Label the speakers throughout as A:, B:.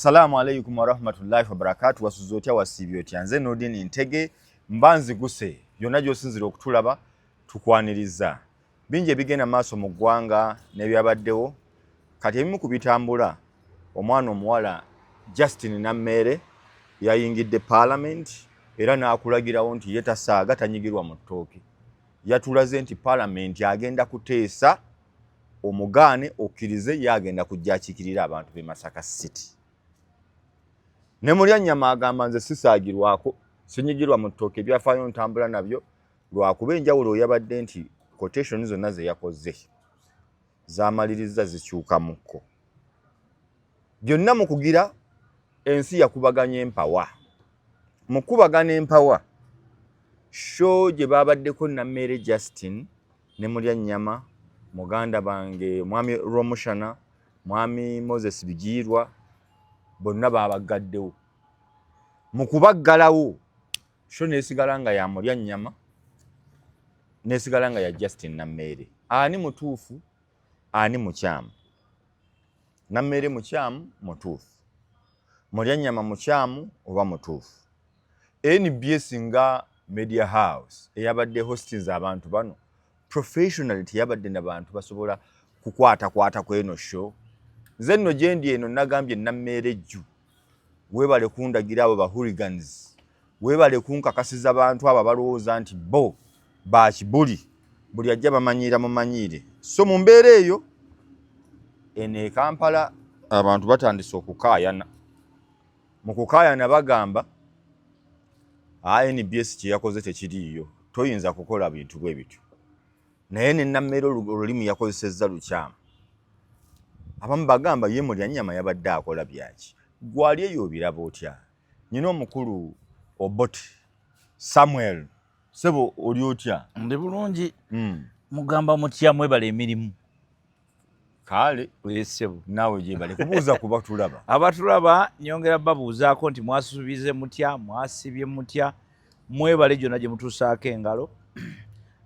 A: Assalamu alaikum wa rahmatullahi wa barakatuh. Wasuzotya wasibyo tyanze Nodini Ntege mbanzi guse byonna gy'osinzira okutulaba tukwaniriza bingi ebigenda maaso mu ggwanga n'ebyabaddewo kati ebimu ku bitambula. Omwana omuwala Justin Nammere yayingidde Parliament era n'akulagirawo nti ye tasaaga tanyigirwa mu ttooke. Yatulaze nti Parliament agenda kuteesa omugaane okkirize yagenda kujja akiikirira abantu b'e Masaka City. Ne Mulyanyama agamba nze sisaagirwako sinyigirwa mu ttooke ebyafaayo ntambula nabyo lwakuba enjawulo yabadde nti quotation zonna ze yakoze zaamaliriza zikyukamukko. Byonna mu kugira ensi yakubaganya empawa. Mu kubagana empawa show gye baabaddeko Nammere Justin ne Mulyanyama muganda bange mwami Romushana mwami Moses Bigiirwa bonna baabagaddewo. Mu kubaggalawo show nesigala nga ya Mulyanyama nesigala nga ya Justin Nammere. Ani mutuufu ani mukyamu? Nammere mukyamu mutuufu, Mulyanyama mukyamu oba mutuufu? NBS nga media house eyabadde hostings abantu bano professionally teyabadde n'abantu basobola kukwata kweno show. Nze nno gye ndi eno nagambye Nammere jju weebale kundagira abo bahooligans, weebale kunkakasiza abantu abo balowooza nti bo bakibuli buli ajja bamanyira mumanyiire. So mu mbeera eyo eno e Kampala abantu batandise okukaayana. Mu kukaayana bagamba NBS kye yakoze tekiriiyo, toyinza kukola bintu bwe bityo. Naye ne Nammere olulimi yakozesezza lukyamu. Abamu bagamba ye Mulyanyama yabadde akola byaki. Gwali eyo obiraba otya? Nyina omukulu Obote Samuel sebo oli otya?
B: Ndi bulungi. Mugamba mutya mwebala emirimu?
A: Kale
B: sebo
A: naawe gyebale kubuuza ku batulaba.
B: Abatulaba nyongera babuuzaako nti mwasuubize mutya, mwasibye mutya, mwebale gyonna gye mutuusaako engalo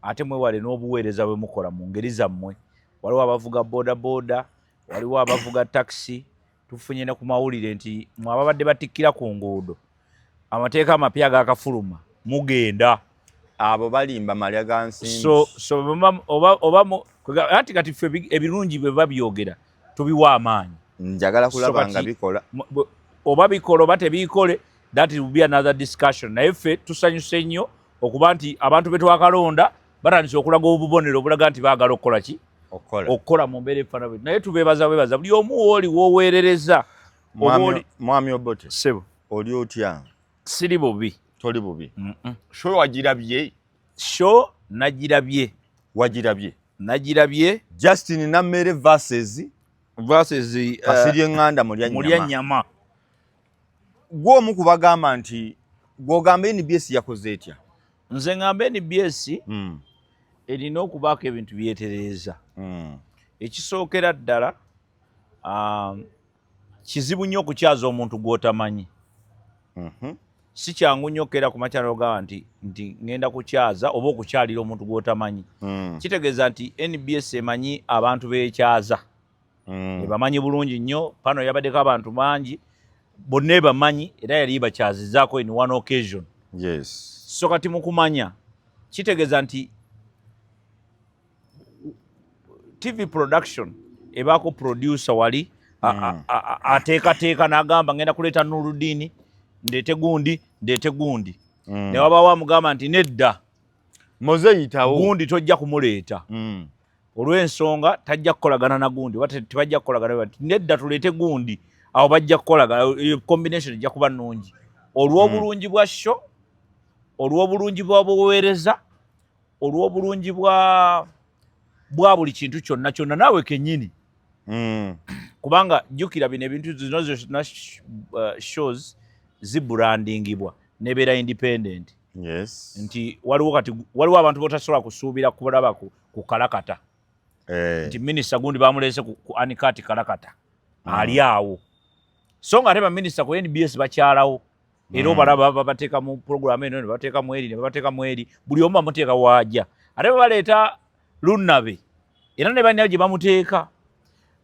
B: ate mwewale n'obuweereza bwe mukola mu ngeri zammwe. Waliwo abavuga bodaboda, waliwo abavuga taxi. Tufunye ne ku mawulire nti mwababadde batikkira ku nguudo amateeka amapya agakafuluma mugenda
A: abo balimba malya ga nsimbi.
B: So oba ati kati ffe ebirungi bwe babyogera tubiwa amaanyi.
A: Njagala kulaba nga bikola.
B: Oba bikola oba tebiikole, that will be another discussion. Naye ffe tusanyuse nnyo okuba nti abantu be twakalonda batandise okulaga obubonero obulaga nti baagala okukola ki? Okukola mu mbeera efaanana. Naye tubeebaza buli omu wooli w'oweerereza.
A: Mwami Obote
B: sebo
A: oli otya?
B: Siri bubi.
A: Toli bubi? Show wagirabye?
B: Show nagirabye.
A: Wagirabye?
B: Nagirabye.
A: Justin Nammere versus Kasirye Nganda
B: Mulyanyama.
A: Gwe omu kubagamba nti gw'ogamba NBS yakoze etya?
B: Nze ngamba NBS erina okubaako ebintu byetereeza. Ekisookera ddala kizibu nnyo okukyaza omuntu gw'otamanyi. Si kyangu nnyo okera ku makyalo ogamba nti ngenda kukyaza oba okukyalira omuntu gw'otamanyi. Kitegeeza nti NBS emanyi abantu beekyaza. Ebamanyi bulungi nnyo. Pano yabaddeko abantu bangi bonna ebamanyi era yali bakyazizzaako in one occasion.
A: Yes.
B: So kati mu kumanya kitegeeza nti TV production ebaako producer wali ateekateeka n'agamba ngenda kuleeta Nuruddin ndeete gundi. Ne wabaawo amugamba nti nedda
A: mozeyitawo
B: gundi tojja kumuleeta olw'ensonga tajja kukolagana na gundi tebajja kukolagana. Nedda tuleete gundi awo bajja kukolagana. Combination ejja kuba nnungi olw'obulungi bwa show, olw'obulungi bwa buweereza, olw'obulungi bwa buli kintu kyonna naawe kennyini. Kubanga jjukira bino ebintu zino zonna shows zibrandingibwa nebeera independent.
A: Yes.
B: Nti waliwo abantu botasobola kusuubira kulaba ku kalakata. Nti minisita gundi bamuleese ku Anikati kalakata ali awo. So nga ate baminisita ku NBS bakyalawo era obalaba babateeka mu program eno ne babateeka mu eri ne babateeka mu eri, buli omu bamuteeka waajja. Ate baleeta Lunnabe era ne balina gye bamuteeka.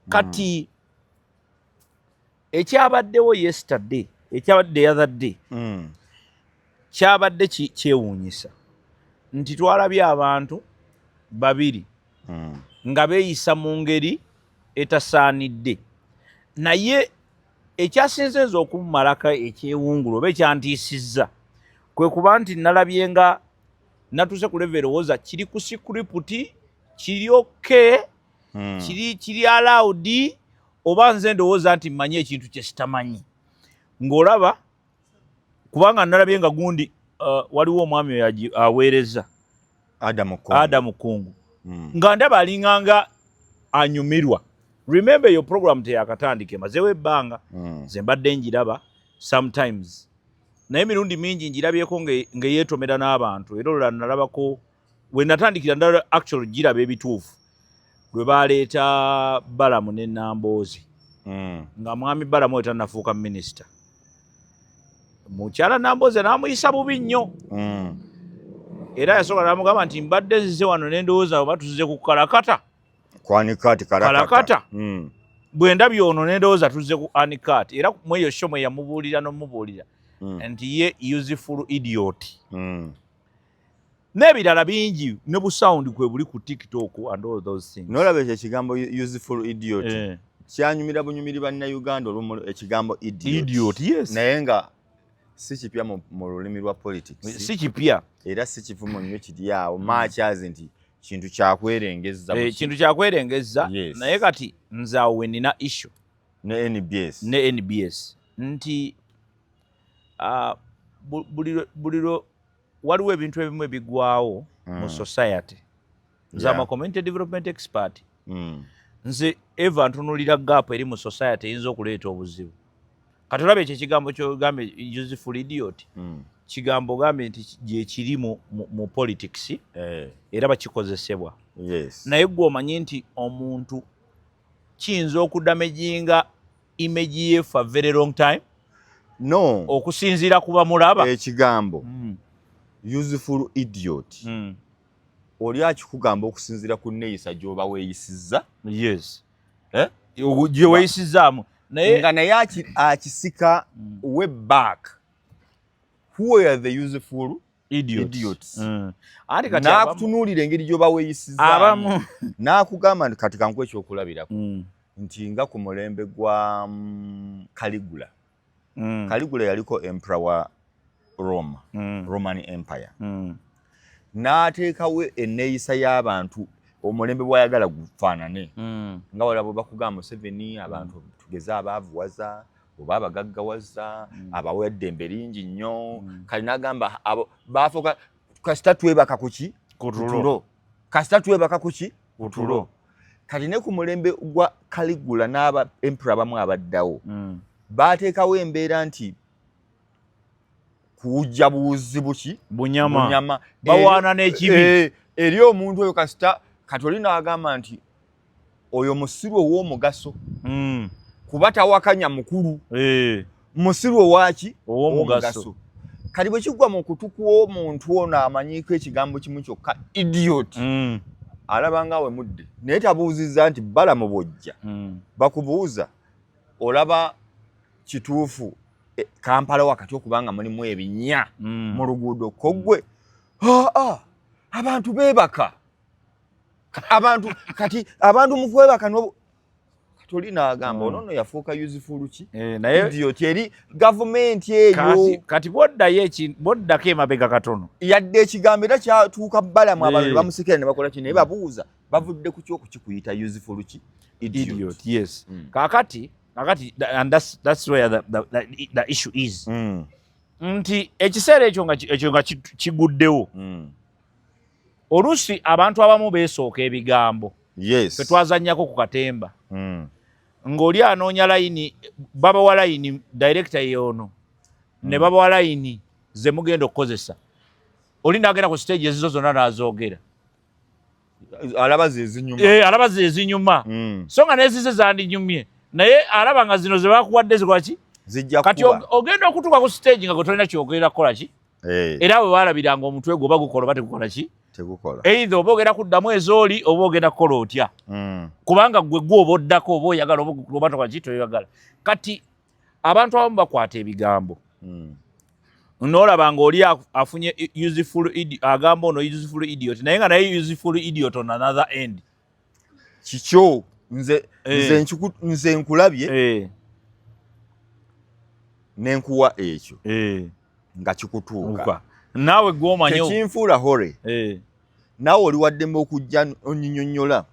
B: Kati ekyabaddewo yesterday ekyabadde the other day kyabadde kyewuunyisa nti twalabye abantu babiri nga beeyisa mu ngeri etasaanidde naye ekyasinzeza okumumalako ekyewungulu oba ekyantiisizza kwe kuba nti nalabye nga natuuse ku level erowooza kiri ku sikuriputi kiri oke kiri allowed oba nze ndowooza nti mmanyi ekintu kye sitamanyi ng'olaba kubanga nalabye nga gundi waliwo omwami oyo aweereza Adamu Kungu nga ndaba alinganga anyumirwa. Remember your program teyakatandika emazeewo ebbanga nze mbadde njiraba sometimes naye emirundi mingi njirabyeko ngeyeetomera n'abantu era olulala nalabako we natandikira ndala actually giraba ebituufu lwe baleeta Balamu ne Namboozi nga mwami Balamu oyo tannafuuka minisita mukyala Namboozi n'amuyisa bubi nnyo era yasooka n'amugamba nti mbadde nzize wano ne ndowooza oba tuzize ku kalakata bwe ndabye ono ne ndowooza tuzize ku anikat era mu eyo show mwe yamubuulira n'omubuulira nti ye useful idiot n'ebirala bingi ne busawundi kwe buli ku TikTok and all those things.
A: Nolaba ekyo ekigambo useful idiot kyanyumira bunyumiri bannayuganda olumu ekigambo
B: idiot yes.
A: naye nga si kipya mu lulimi lwa politics
B: si kipya
A: era si kivumo nnyo kiri awo maakyazi nti kintu kyakwerengezza
B: kintu kyakwerengezza naye kati nze awo we nina issue
A: ne NBS
B: nti buliro waliwo ebintu ebimu ebigwawo mu society nze ama community development expert nze eva ntunulira gap eri mu society eyinza okuleeta obuzibu kati olaba ekyo ekigambo kyogambe useful idiot kigambo gambe nti gyekiri mu politics era bakikozesebwa naye gwe omanyi nti omuntu kiyinza okudamejinga image ye for very long time
A: no
B: okusinziira kuba mulaba
A: ekigambo useful idiot oli akikugamba okusinziira ku neeyisa gy'oba weeyisizza
B: yes gye weeyisizaamu
A: nga naye akisika way back who are the useful idiots n'akutunuulira engeri gy'oba weeyisizaamu n'akugamba kati kankuwa ekyokulabirako nti nga ku mulembe gwa Caligula Caligula yaliko emperor wa Roma Roman Empire n'ateekawo enneeyisa y'abantu omulembe bw'ayagala gufaanane nga walabo bakugamba Museveni abantu tugeze abaavuwaza oba abagaggawaza abawa eddembe lingi nnyo kali n'agamba abo baafuuka kasita twebaka kuki kutulo kasita twebaka kuki kutulo kati ne ku mulembe gwa Caligula n'aba emperor bamu abaddawo baateekawo embeera nti kujja buuzi buki
B: bunyama bawaana n'ekibi
A: eri omuntu oyo kasita katoli n'agamba nti oyo musiru ow'omugaso kuba tawakanya mukulu musiru owaki
B: ow'omugaso
A: kati bwe kigwa mu kutu kw'omuntu ono amanyiiko ekigambo kimu kyokka idiot alaba nga we mudde naye tabuuzizza nti Balamu bw'ojja bakubuuza olaba kituufu Kampala wakati okubanga mulimu ebinya mu luguudo kogwe abantu beebaka abantu mu kwebaka toli n'agamba ono yafuuka useful ki idiot eri gavumenti eyo
B: kati boddako emabega katono
A: yadde ekigambo era kyatuuka Balamu abantu bamusekera ne bakola ki naye babuuza bavudde ku kyokukikuyita useful ki idiot
B: yes kakati and that's where the issue is nti ekiseera ekyo nga kiguddewo oluusi abantu abamu beesooka ebigambo twazannyako ku katemba ng'oli anoonya layini babawa layini director yeono ne babawa layini ze mugenda okukozesa oli n'agenda ku stage ezizo zonna n'azoogera
A: alaba ze ezinyuma
B: so nga n'ezize zandinyumye naye alaba nga zino ze bakuwadde zikwaki kati ogenda okutuuka ku stage nga gwe tolina kyogera kukola ki era bwe baalabiranga omutwe gwe oba gukola oba tegukola ki either oba ogenda kuddamu ezooli oba ogenda kukola otya kubanga gwe oba oddako oba oyagala oba tokola ki toyagala kati abantu abamu bakwata ebigambo n'olaba ng'oli afunye useful agamba ono useful idiot naye nga naye useful idiot on another end.
A: Kikyo nze nkulabye nenkuwa ekyo nga kikutuuka
B: naawe gw'omanyi
A: tekinfuula hore naawe oli waddemu okujja onyinyonnyola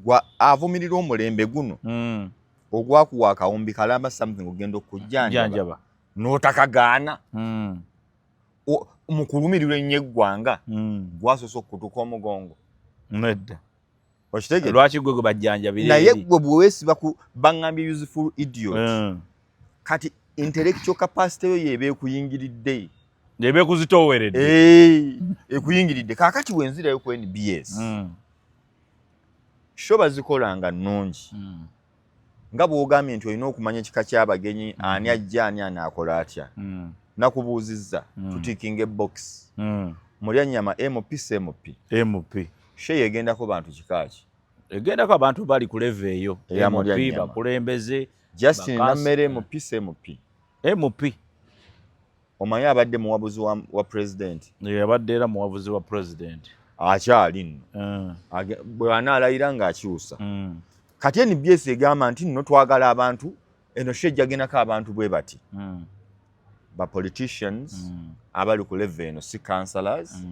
A: gwa avumirira omulembe guno ogwakuwa akawumbi kalamba something ogenda okujjanjaba n'otakagaana mu kulumirirwa ennyo eggwanga gwasoose okutuka omugongo
B: nedda
A: okitegedde
B: lwaki gwe bajjanjabire
A: naye gwe bwe weesiba ku baŋŋambye useful idiot kati intellectual capacity yo yeeba ekuyingiridde
B: eba ekuzitooweredde
A: ekuyingiridde kaakati wenzirayo ku NBS sho bazikolanga nnungi nga bw'ogambye nti olina okumanya ekika ky'abagenyi ani ajja ani anaakola atya nakubuuzizza tutikinga ebox Mulyannyama MP sho yegendako bantu kikaaki
B: egendako abantu bali ku level eyo MP bakulembeze
A: Justin Nammere MP omanyi abadde muwabuzi wa president
B: abadde era muwabuzi wa president
A: akyali nno bwe anaalayira ng'akyusa kati NBS egamba nti nno twagala abantu eno shejjagendako abantu bwe bati ba politicians abali ku level eno si councillors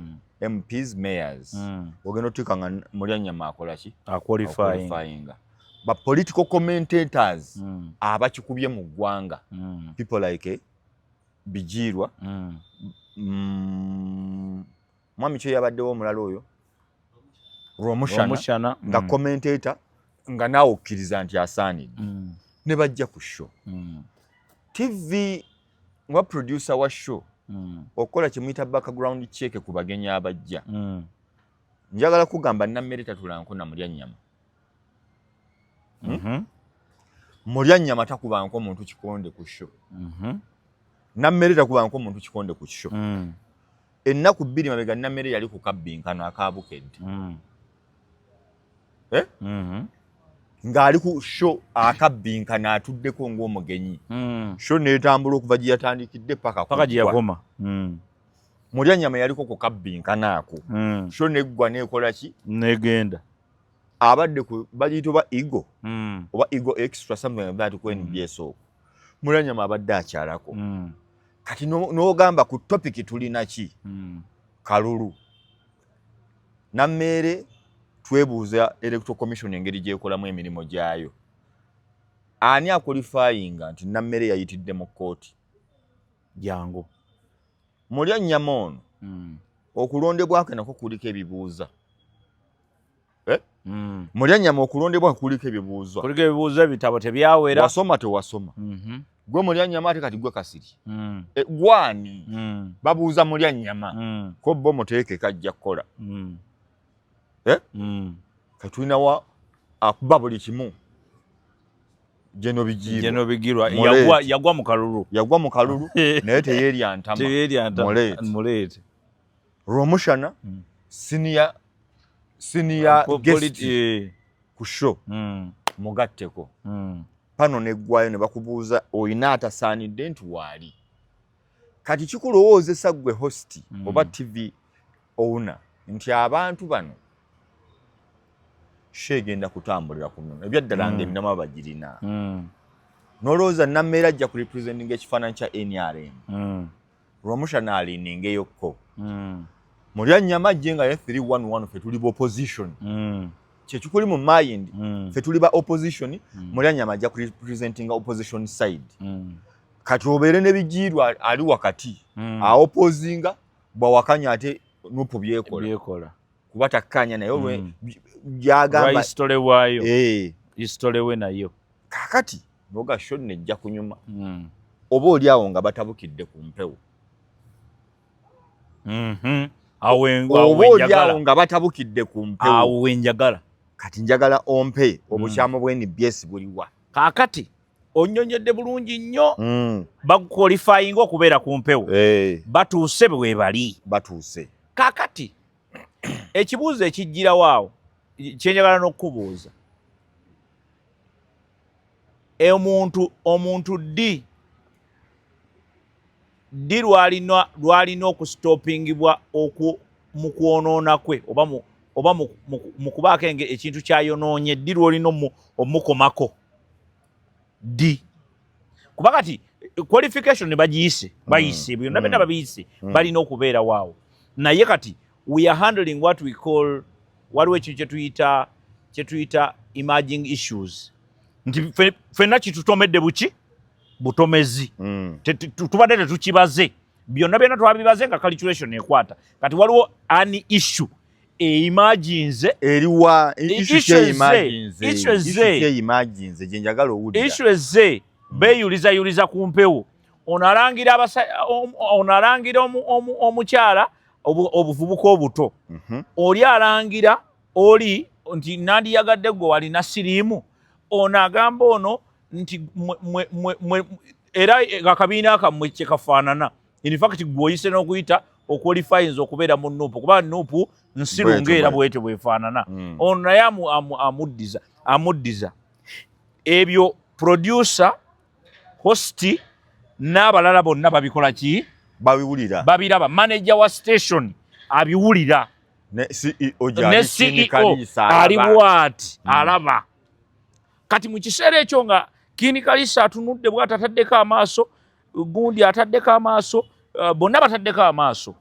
A: MPs mayors ogenda otuuka nga Mulyannyama akola ki
B: qualifying
A: ba political commentators abakikubye mu ggwanga people like Bijirwa mwami kyo yabaddewo omulala oyo Romushana nga commentator nga naawe okkiriza nti asaanidde ne bajja ku show TV nga producer wa show okola kyemuyita background check ku bagenyi abajja njagala kugamba Nammere tatulanko na Mulyannyama Mulyannyama takubanko muntu kikonde ku show Nammere takubanko muntu kikonde ku show ennaku bbiri mabega Nammere yali ku kabbinkano akaabukedde ng'ali ku show akabbinkano atuddeko ng'omugenyi show neetambula okuva gye yatandikidde paka
B: gye yakoma
A: Mulyannyama yaliko ku kabbinkano ako show neggwa neekola ki
B: negenda
A: abadde ku bagiyita oba ego oba ego extra something like that ku NBS okwo Mulyannyama abadde akyalako kati n'ogamba ku topic tulina ki kalulu Nammere twebuuza electoral commission engeri gyekolamu emirimu gyayo ani akwalifyinga nti Nammere yayitidde mu kkooti
B: jangu
A: Mulyannyama ono okulondebwako nako kuliko ebibuuza Mulyannyama okulondebwa kuliko ebibuuzo
B: ebitabo tebyawera
A: wasoma tewasoma gwe Mulyannyama ate kati gwe Kasiri gwani babuuza Mulyannyama ko bo muteeke kajja kukola katulina wa akuba buli kimu Jeno Bijirwa
B: yagwa mu kalulu
A: naye teyeeryantama
B: muleete
A: Romushana senior guest ku show mugatteko pano neggwayo ne bakubuuza oyina atasaanidde nti waali kati kikulowoozesa ggwe host oba TV owner nti abantu bano shegenda kutambulira kuno ebyaddala nga eminama bagirina nolowooza Nammere ajja ku representing ekifaananyi kya NRM Romushana aliiningeyokko Mulyannyama ajje nga ye 311 fe tuli opposition kyekikuli mu mind fe tuli ba opposition Mulyannyama ajja ku representing opposition side kati obeere ne Bijirwa ali wakati aopposinga bwawakanya ate nupo byekola kuba takkanya naye byagamba
B: history waayo history we nayo
A: kakati noga show nejja kunyuma oba oli awo nga batabukidde ku mpewo oba oli awo nga batabukidde ku mpewo
B: awo njagala
A: kati njagala ompe obukyamu bwe NBS buliwa
B: kakati onyonyedde bulungi nnyo bakuqualifyinga okubeera ku mpewo batuuse bwe bali
A: batuuse
B: kakati ekibuuzo ekijjirawo awo kyenjagala n'okubuuza omuntu ddi lwalina okustopingibwa mu kwonoona kwe oba mu kubaako ekintu kyayonoonye ddi lwolina omukomako ddi kuba kati qualification bayise byonna byonna babiyise balina okubeera waawo naye kati we are handling what we call waliwo ekintu kyetuyita emerging issues nti ffenna kitutomedde butomezi tubadde tetukibaze byonna byonna twabibaze nga calculation ekwata kati waliwo an issue eimaginze
A: eriwa
B: issue eze beeyulizayuliza ku mpewo ono alangira omukyala obuvubuka obuto oli alangira oli nti nandiyagadde gwe walina siriimu ono agamba ono nti era akabiina akammwe kyekafaanana infact gweoyise n'okuyita okwalifyinza okubeera mu nuupu kuba nuupu nsiru ngaera bwetyo bwefaanana ono naye amuddiza ebyo producer hosti n'abalala bonna babikola ki babiraba manager wa station abiwulira ne CEO ali bwati alaba kati mu kiseera ekyo nga Kini Kalisa atunudde bw'ati ataddeko amaaso gundi ataddeko amaaso bonna bataddeko amaaso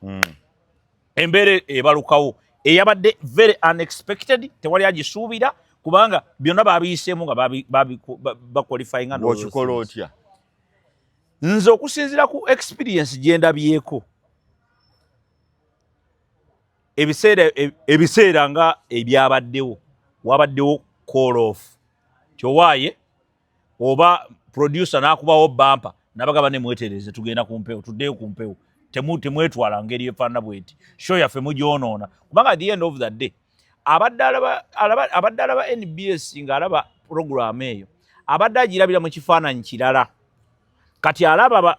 B: embeera ebalukawo eyabadde very unexpected tewali agisuubira kubanga byonna babiyiseemu nga baqualifyinga
A: okikola otya
B: nze okusinziira ku experience gye ndabyeko ebiseera nga ebyabaddewo wabaddewo call off kyowaaye oba producer n'akubawo bampa nabagaba ne mwetereze tugenda ku mpewo tuddeyo ku mpewo temwetwala ngeri efaanana bweti show yaffe mugyonoona kubanga at the end of the day abadde alaba NBS ng'alaba program eyo abadde agirabira mu kifaananyi kirala kati alaba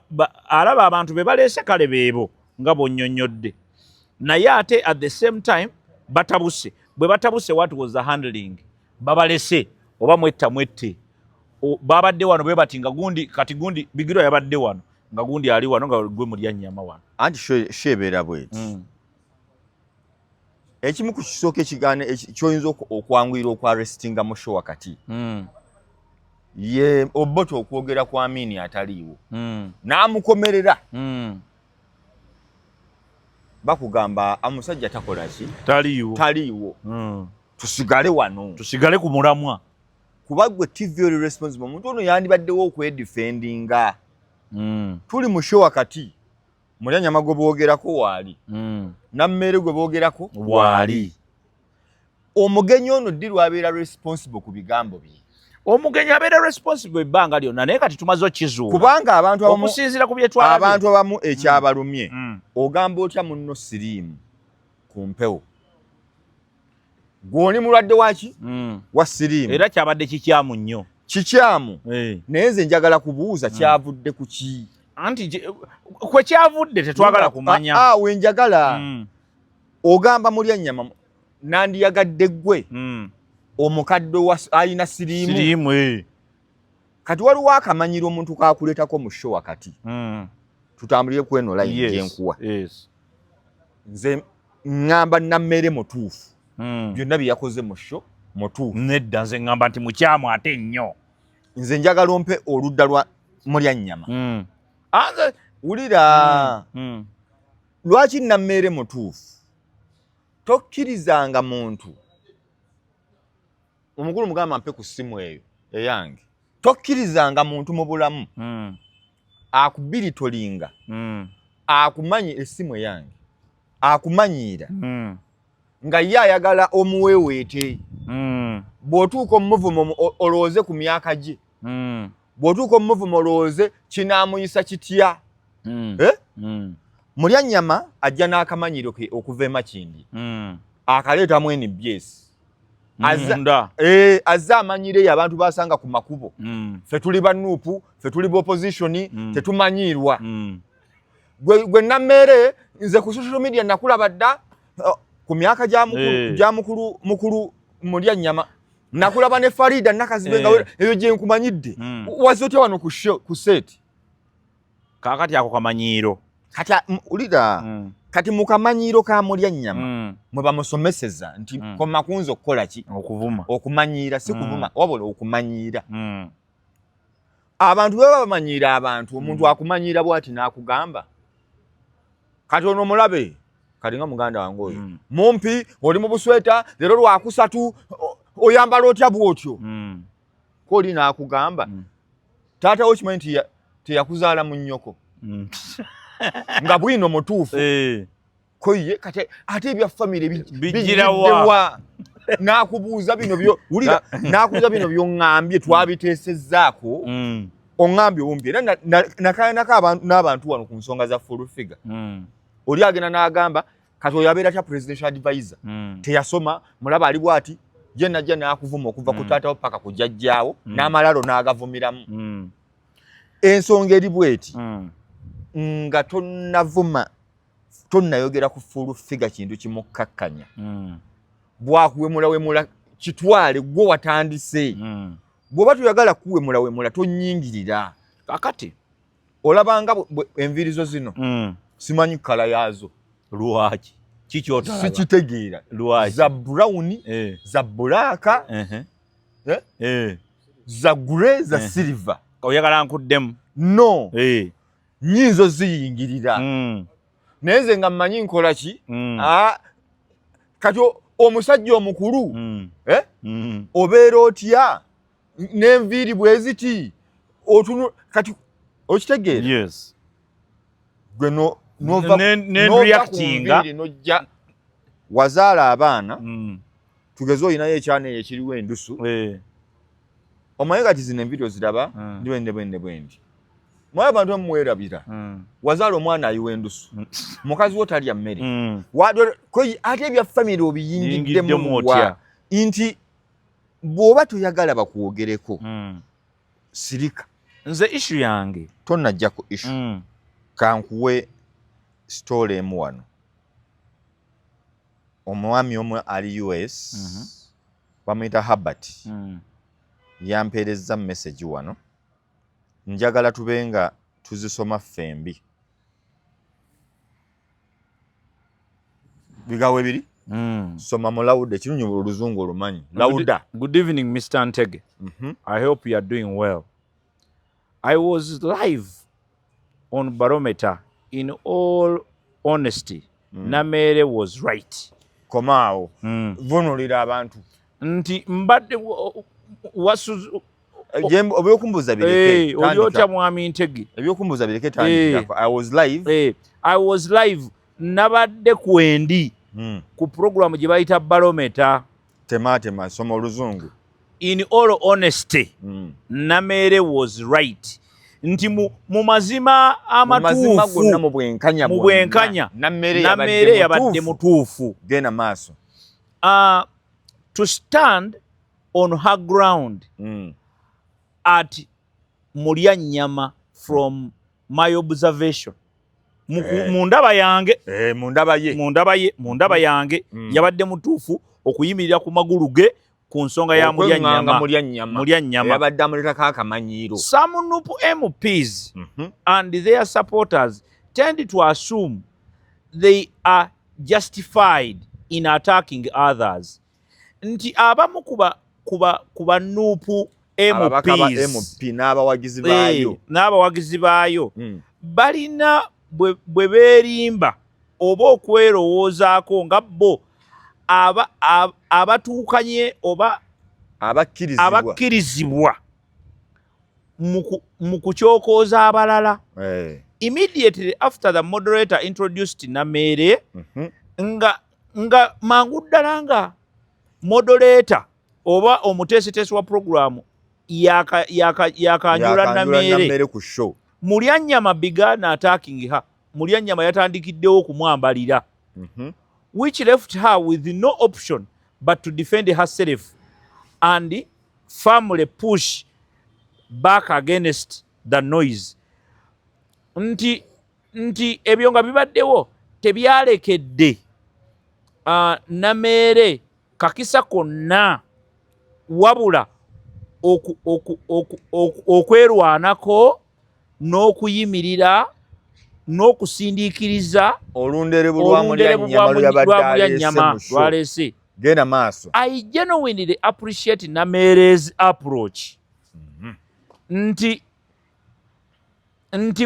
B: abantu be baleese kale beebo nga bonnyonnyodde naye ate at the same time batabuse bwe batabuse what was the handling babalese oba mwette babadde wano bwe bati nga gundi Bigirwa yabadde wano nga gundi ali wano nga gwe mulya nnyama wano
A: anti shebeera bweti ekimu ku kisooka ekigaane kyoyinza okwanguyira okwarestinga mu show wakati ye Obote okwogera kwa Amini ataliiwo n'amukomerera bakugamba amusajja takola ki taliiwo tusigale wano
B: tusigale ku mulamwa
A: kuba gwe TV oli responsible omuntu ono yandibaddewo okwedefendinga tuli mu show wakati Mulyanyama gwe boogerako waali Nammere gwe boogerako
B: waali
A: omugenyi ono ddi lwabeera responsible ku bigambo bye
B: omugenyi abeera responsible ebbanga lyonna naye kati tumaze okkizuula
A: kubanga
B: okusinziira ku bye twalabye
A: abantu abamu ekyabalumye ogamba otya munno siriimu ku mpewo gw'oni mulwadde waki wa siriimu
B: era kyabadde kikyamu nnyo
A: kikyamu naye nze njagala kubuuza kyavudde ku ki
B: anti kwe kyavudde tetwagala kumanya
A: we njagala ogamba Mulyanyama nandiyagadde ggwe omukadde alina siriimu kati waliwo akamanyiro omuntu kakuleetako mu show wakati tutambulire ku eno line gyenkuwa nze ŋŋamba Nammere mutuufu byonna bye yakoze mu show mutuufu
B: nedda nze ŋŋamba nti mukyamu ate nnyo
A: nze njagala ompe oludda lwa Mulyanyama wulira lwaki Nammere mutuufu tokkirizanga muntu omukulu mugamba mpe ku ssimu eyo eyange tokkirizanga muntu mu bulamu akubiritolinga akumanyi essimu eyange akumanyiira nga ye ayagala omuweeweete bw'otuuka omuvumo olowooze ku myaka gye bw'otuuka omuvumo olowooze kinaamuyisa kitya Mulyanyama ajja n'akamanyiro ke okuva e Makindi akaleetamu NBS azze amanyireyo abantu basanga ku makubo ffe tuli banuupu ffe tuli opposition tetumanyiirwa gwe Nammere nze ku social media nakulaba dda ku myaka gya mukulu Mulyanyama nakulaba ne Farida Nakazibe nga eyo gye nkumanyidde wazotya wano ku set
B: kakati ako kamanyiiro
A: kati ulira kati mukamanyiro ka mulya nnyama mwe bamusomeseza nti koma kunzo okukola ki okumanyira si kuvuma wabula okumanyira abantu baba bamanyira abantu omuntu akumanyira bwati nakugamba kati ono mulabe kati nga muganda wange oyo mumpi oli mu busweta lero lwakusatu oyambala otya bwotyo koli nakugamba taata wo kimanyi nti teyakuzaala mu nnyoko nga bwino mutuufu koye kati ate ebya family bijirawa nakubuuza bino byo ulira nakubuuza bino byo ngambye twabiteesezzaako ongambye obumpye era nakayanako n'abantu wano ku nsonga za full figure oli agenda n'agamba kati oyo abeera tya presidential advisor teyasoma mulaba ali bwati je najja n'akuvuma okuva ku taatawo paka ku jjajjaawo n'amalalo n'agavumiramu ensonga eri bweti nga tonnayogera ku full figure kintu kimukkakkanya bwakuwemula kitwale gwe watandise bw'oba tuyagala kuwemula tonyingirira
B: kakati
A: olabanga envirizo zino simanyi kala yazo
B: lwaki kikyotala
A: sikitegeera za brown za black za grey za silver
B: oyagala nkuddemu
A: no nyinzo ziyingirira neze nga mmanyi nkola ki kati omusajja omukulu obeera otya n'enviiri bweziti kati okitegeera gwe
B: n'enreactinga
A: nojja wazaala abaana tugeze oyinayo ekyana eyo ekiriwo endusu omanyi kati zino enviiri oziraba bwendi mwaye abantu bamuwerabira wazaala omwana ayiwa endusu mukazi wo talya mmere ate ebya famire obiyingiddemu nti bw'oba toyagala bakwogereko sirika
B: nze issue yange
A: tonnajja ku issue kankuwe story emu wano omwami omu ali US bamuyita Herbert yampeerezza message wano njagala tubenga tuzisoma fembi bigawe biri soma mu lauda kirungi oluzungu olumanyi lauda.
B: Good evening Mr. Ntege. I hope you are doing well. I was live on Barometer. In all honesty, Namere was right.
A: Komao vunulira abantu
B: nti mbadde
A: ebyokumbuza bireke
B: olyotya mwami Ntege
A: ebyokumbuza bireke tandika
B: I was live nabadde kwendi ku program gye bayita Barometer.
A: Tema soma oluzungu.
B: In all honesty Namere was right. Nti mu mazima amatuufu
A: mu
B: bwenkanya Namere yabadde mutuufu.
A: Genda maaso.
B: To stand on her ground at Mulyanyama from my observation mundaba yange mundaba yange yabadde mutuufu okuyimirira ku magulu ge ku nsonga ya Mulyanyama
A: yabadde amuletako akamanyiiro.
B: Some Nupu MPs and their supporters tend to assume they are justified in attacking others. Nti abamu kuba Nupu MPs n'abawagizi baayo balina bwe beerimba oba okwerowoozaako nga bo abatuukanye oba abakkirizibwa mu kukyokooza abalala. Immediately after the moderator introduced Namere nga mangu ddala nga moderator oba omuteesiteesi wa programu yakanyula Namere
A: ku show.
B: Mulyanyama began attacking her. Mulyanyama yatandikiddewo okumwambalira. Which left her with no option but to defend herself and firmly push back against the noise. Nti ebyo nga bibaddewo tebyalekedde Namere kakisa konna wabula okwerwanako n'okuyimirira n'okusindiikiriza
A: olunderebu lwa mulya nnyama
B: lwaleese.
A: Genda maaso.
B: I genuinely appreciate Namere's approach. Nti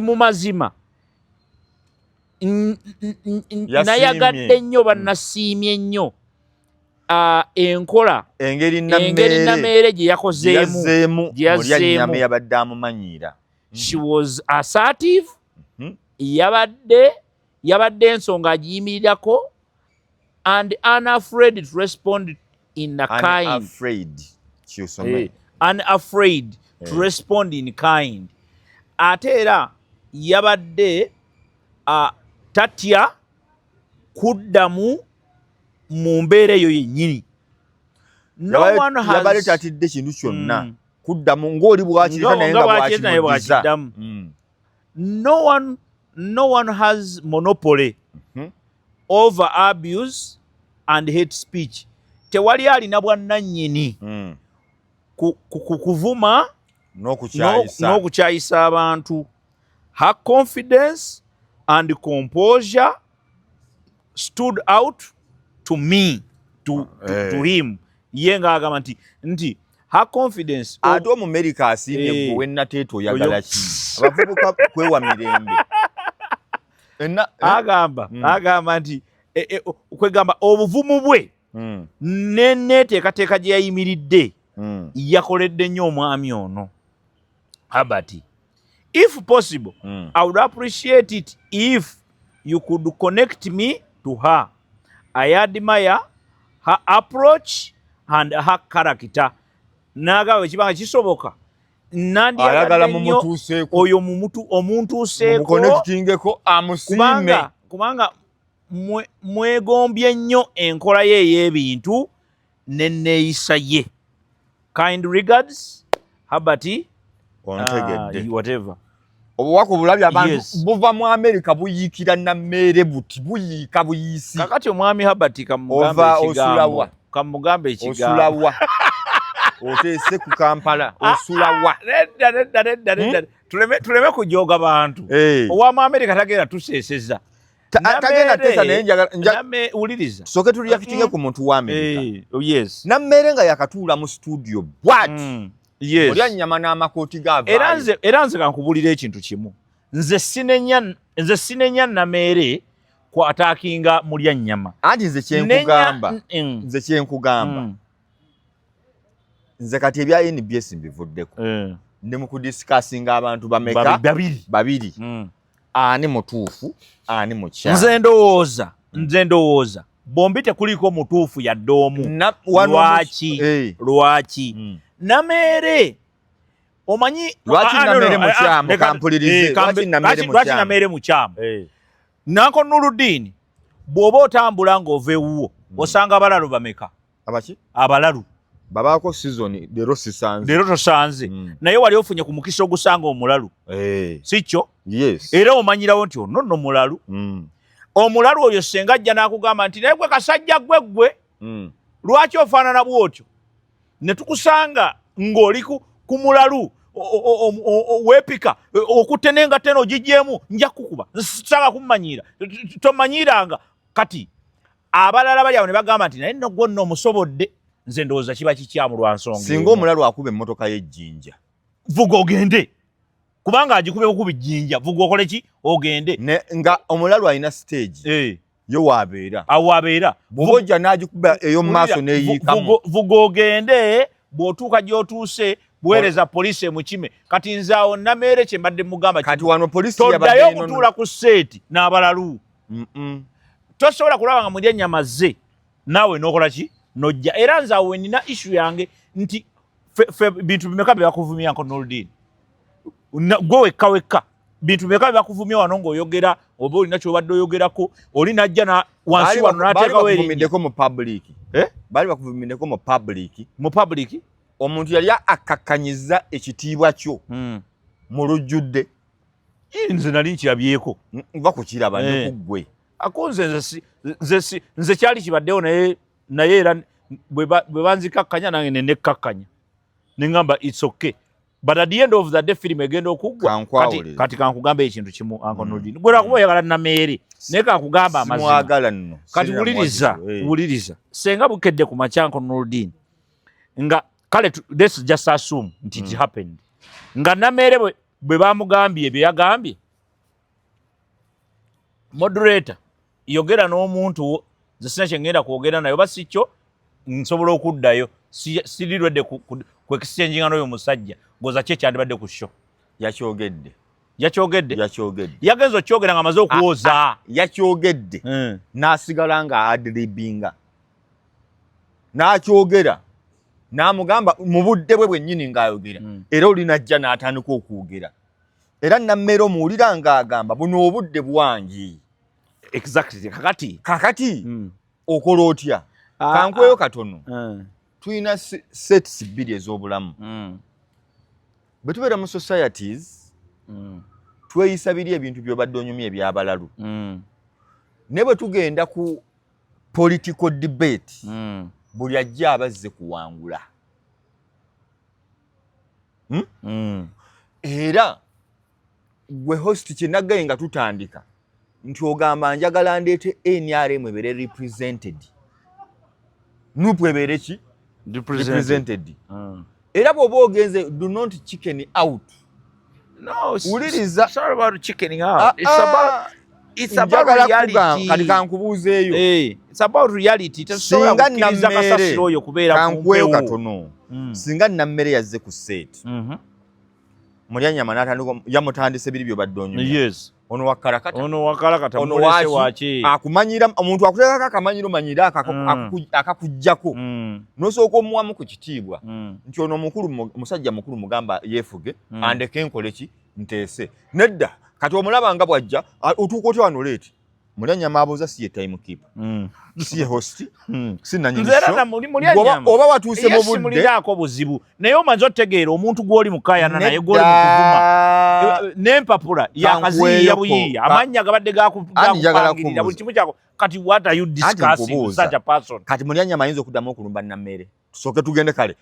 B: mu mazima nayagadde nnyo bannasiimye nnyo enkola engeri Namere gye yakozeemu
A: nnyama yabadde amumanyiira.
B: She was assertive. Yabadde ensonga agiyimirirako and unafraid to respond in a kind. Unafraid to respond in kind. Ate era yabadde tatya kuddamu mu mbeera eyo yennyini.
A: Yabadde tatidde kintu kyonna kuddamu ng'oli bwakirika naye nga bwakiddamu.
B: No one has monopoly over abuse and hate speech. Tewali alina bwannannyini kuvuma n'okukyayisa abantu. Her confidence and composure stood out to me, to him. Ye ng'agamba nti her confidence.
A: Ate Omumerika asiimye gwe wennateeta oyagala ki? Abavubuka kwewa mirembe.
B: Agamba nti kwegamba obuvumu bwe n'enneeteekateeka gye yayimiridde yakoledde nnyo omwami ono Herbert. If possible, I would appreciate it if you could connect me to her. I admire her approach and her character. Nagaba ekibanga kisoboka
A: ayagala mumutuuseeko
B: oyo omuntuuseeko
A: amusiime
B: kubanga mwegombye nnyo enkola ye ey'ebintu n'enneeyisa ye. Kind regards, Herbert. Whatever.
A: Obuwaka obulabye abantu buva mu Amerika buyiikira Nameere buti buyiika buyiisi.
B: Kakati omwami Herbert kamugambe ekigambo.
A: Oteese ku Kampala osulawa.
B: Nedda. Tuleme kujooga bantu. Ow'amu Amerika tagenda tuseeseza.
A: Tagenda teesa naye njagala
B: uliriza.
A: Tusooke tuliakitinge ku muntu wa Amerika.
B: Yes.
A: Nameere nga yakatuula mu studio bw'ati.
B: Yes.
A: Olya nnyama n'amakooti g'avaayo.
B: Era nze kankubulira ekintu kimu. Nze sinenya Nameere kwataakinga mulya nnyama.
A: Anti nze kyenkugamba. Nze kati ebya NBS mbivuddeko. Ndi mu kudisikasinga abantu bameka babiri. Ani mutuufu, ani mukyamu.
B: Nze ndowooza bombi tekuliko mutuufu yadde omu. Lwaki? Nameere omanyi
A: lwaki Nameere mukyamu kampulirize.
B: Lwaki Nameere mukyamu? Nanko Nuruddin bw'oba otambula ng'ova ewuwo osanga abalalu bameka?
A: Abaki?
B: Abalalu.
A: Babaako season leero
B: tosanze. Naye wali ofunye ku mukisa ogusanga omulalu. Si kyo?
A: Yes.
B: Era omanyirawo nti ono nno mulalu. Omulalu oyo senga ajja n'akugamba nti naye gwe kasajja gwe lwaki ofaanana bw'otyo? Ne tukusanga ng'oli ku mulalu weepika okutte n'engatte eno ogigyemu nja kukuba sitanga kummanyiira tomanyiranga. Kati abalala bali awo ne bagamba nti naye nno gwe nno omusobodde. Nze ndowooza kiba kikyamu lwa nsonga.
A: Singa omulalu akuba emmotoka y'ejjinja
B: vuga ogende, kubanga agikube okuba ejjinja vuga okole ki ogende.
A: Nga omulalu alina stage yo waabeera bw'oba ojja n'agikuba ey'omu maaso n'eyiikamu.
B: Vuga ogende, bw'otuuka gy'otuuse buweereza poliisi emukime. Kati nze awo Nameere kye mbadde mugamba
A: kati wano poliisi
B: toddayo okutuula ku seeti n'abalalu. Tosobola kulaba nga mulya ennyama ze naawe n'okola ki nojja. Era nze awo nina issue yange nti fe bintu bimeka bye bakuvumya nko Nuruddin gwe wekka bintu bimeka bye bakuvumya wano ng'oyogera oba olina ky'obadde oyogerako oli najja na wansi wano n'ateekawo
A: erinnya bali bakuvumiddeko mu public omuntu yali akakkanyiza ekitiibwa kyo mu lujjudde.
B: Nze nali nkirabyeko
A: nva kukiraba ne ku ggwe
B: ako nze kyali kibaddewo naye era bwe banzikakkanya nange ne nekkakkanya ne ngamba it's okay but at the end of the day film egenda okuggwa kati kankugambe ekintu kimu Uncle Nurdin gwe lwakuba oyagala Nameere naye kankugamba amazima kati wuliriza senga bukedde ku makya Uncle Nurdin nga kale let's just assume nti it happened nga Nameere bwe bamugambye bye yagambye moderator yogera n'omuntu nze sina kyengenda kwogera naye oba si kyo nsobola okuddayo sirirwedde ku exchange ngano y'omusajja ngoza kye kyandibadde ku show yakyogedde yagenza okyogera nga amaze okuwoza
A: yakyogedde n'asigala nga adlibinga n'akyogera n'amugamba mu budde bwe bwennyini ng'ayogera era olinajja n'atandika okwogera era Nameere omuwulira ng'agamba buno obudde bwangi
B: exactly
A: kakati okola otya kankweyo katono tulina sets bbiri ez'obulamu bwe tubeera mu societies tweyisa biri ebintu by'obadde onyumya ebyabalalu naye bwe tugenda ku political debate buli ajja abazze kuwangula era gwe host kyenaggaye nga tutandika nti ogamba njagala ndeete NRM ebeere represented nupu ebeere ki represented era bw'oba ogenze do not chicken out uliriza
B: it's about reality
A: kati kankubuuzeeyo
B: it's about reality
A: singa
B: Nameere oyo kubeera
A: kankweyo katono singa Nameere yazze ku set Mulyanyama n'atandika yamutandise biri by'obadde onyumya ono wakarakata
B: ono waki
A: akumanyira omuntu akuteekako akamanyiro manyira akakujjako n'osooka omuwamu ku kitiibwa nti ono musajja mukulu mugamba yeefuge andeke nkole ki nteese nedda kati omulaba nga bw'ajja otuuka otya wano leeti Mulyanyama abuuza si ye timekeeper si ye host si nanyini oba watuuse mu budde
B: muliraako buzibu naye omanzi otegeera omuntu gw'oli mukayana naye gw'oli mukuvuma n'empapula yakaziyiya buyiiya amannya gabadde gakupangirira buli kimu kyako kati what are you discussing with such a person
A: kati Mulyanyama ayinza okuddamu okulumba Nameere tusooke tugende kale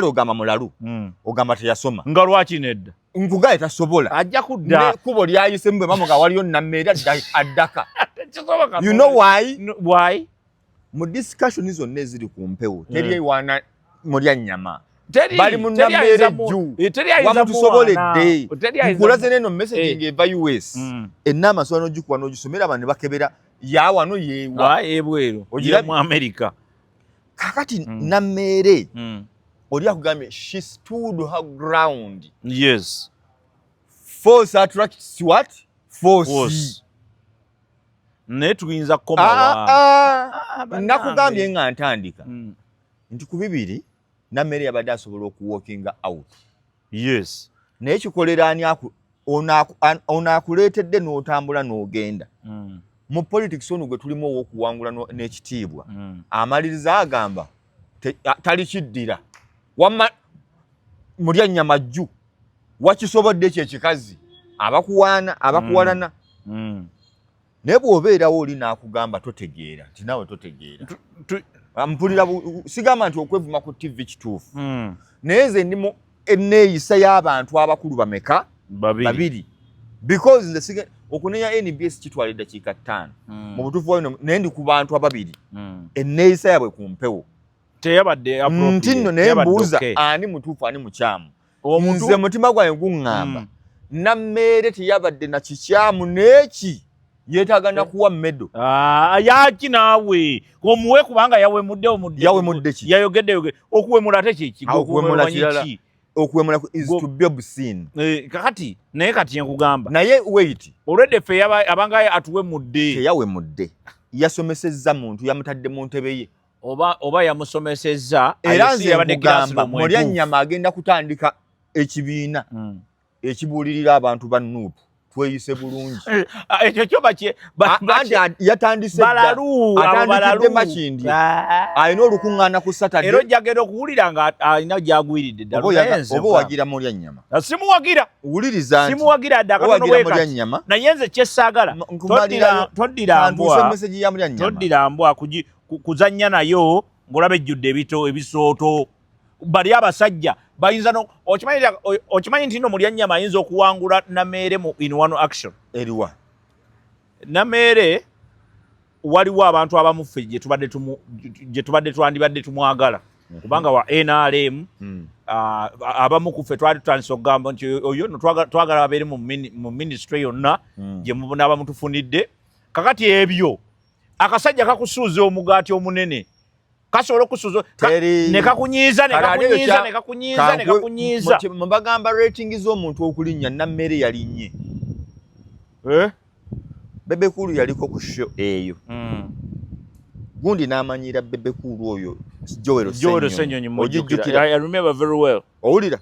A: ogamba mulalu ogamba teyasoma
B: nga lwaki nedda
A: nkugaye tasobola
B: ajja kudda
A: kubo lyayisemu bwe bamuga waliyo Nameere addaka you know why mu discussion zonna eziri ku mpewo teri ewana Mulyanyama bali mu Nameere jju wamutusoboledde nkulaze neno message ng'eva US ennaama sobola n'ogikuba n'ogisomera abantu ne bakebera yawano yeewa
B: ebweru ogira mu America
A: kakati Nameere oli akugambye she stood her ground force attracts what force
B: naye tuyinza kukomawa
A: nakugambye nga ntandika nti ku bibiri Nameere yabadde asobola okuwalkinga out naye kikolera ani ono akuleetedde n'otambula n'ogenda mu politics ono gwe tulimu ow'okuwangula n'ekitiibwa amaliriza agamba talikiddira wamma Mulyanyama jju wakisobodde ekyo ekikazi abakuwalana naye bw'obeerawo oli n'akugamba totegeera nti naawe totegeera mpulira sigamba nti okwevuma ku TV kituufu naye nze ndi mu enneeyisa y'abantu abakulu bameka babiri because nze okunenya NBS kitwala eddakiika 5 mu butuufu bwino naye ndi ku bantu ababiri enneeyisa yabwe ku mpewo
B: teyabadde
A: nti nno naye mbuuza ani mutuufu ani mukyamu nze mutima gwange guŋŋamba Nameere teyabadde na kikyamu n'eki yeetaaga nakuwa medo
B: yaki naawe omuwe kubanga yawemudde
A: ki
B: yayogedde okuwemula ate kiki
A: okuwemula is to be obscene
B: kakati naye kati nkugamba
A: naye wait
B: already fe abanga atuwemudde
A: teyawemudde yasomesezza muntu yamutadde mu ntebe ye
B: oba yamusomesezza
A: era nze yabadde Mulyanyama agenda kutandika ekibiina ekibuulirira abantu ba Nuupu tweyise bulungi
B: ekyo kyo
A: yatandise atandikidde Makindi alina olukuŋŋaana ku Saturday
B: era ojjagenda okuwulira nga alina gyagwiridde ddala
A: oba wagira Mulyanyama
B: simuwagira
A: wuliriza nti
B: simuwagira dda katono bwekati naye nze kyessaagala toddira mbwa kuzannya nayo ng'olaba ejjudde ebisooto bali abasajja bayinza okimanyi nti nno Mulyanyama ayinza okuwangula Nameere mu in one action
A: eriwa
B: Nameere waliwo abantu abamuffe gye tubadde twandibadde tumwagala kubanga wa NRM abamu ku ffe twali tutandise okugamba nti oyo no twagala babeere mu ministry yonna gye mubona mutufunidde kakati ebyo akasajja kakusuuza omugaati omunene kasobola okusuuza ne kakunyiiza
A: mbagamba rating z'omuntu okulinnya Nameere yalinnye Bebe Cool yaliko ku show eyo gundi n'amanyira Bebe Cool oyo Joel Ssenyonyi
B: ojijjukira I remember very well
A: owulira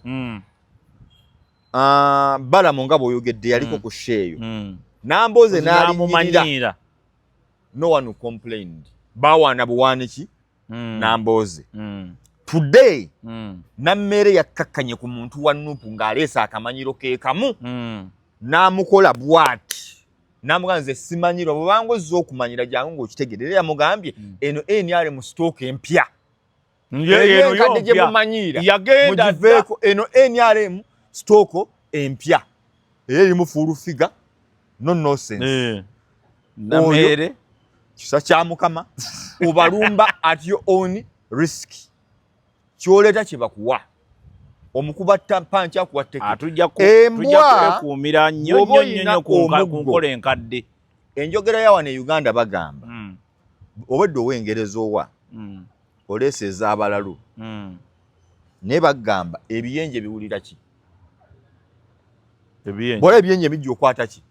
A: Balamu nga bw'oyogedde yaliko ku show eyo Namboze n'alinyirira no one complained bawaana buwaaniki Namboze today Nameere yakkakkanye ku muntu wa Nuupu ng'aleesa akamanyiro ke kamu n'amukola bw'ati namugamba nze simanyirwa bw'obanga ozza okumanyira jangu ng'okitegeerera yamugambye eno NRM stock empya enkadde gye mumanyira mugiveeko eno NRM stock empya era erimu full figure no nonsense
B: Nameere
A: kisa kya Mukama obalumba at your own risk kyoleeta kye bakuwa omukuba panchi akuwa teke
B: tujja kwekuumira nnyo ku nkola enkadde
A: enjogera ya wano e Uganda bagamba obwedde ow'Engereza owa oleesa ez'abalalu naye bagamba ebiyenje biwulira ki bola ebiyenje bijja okwata ki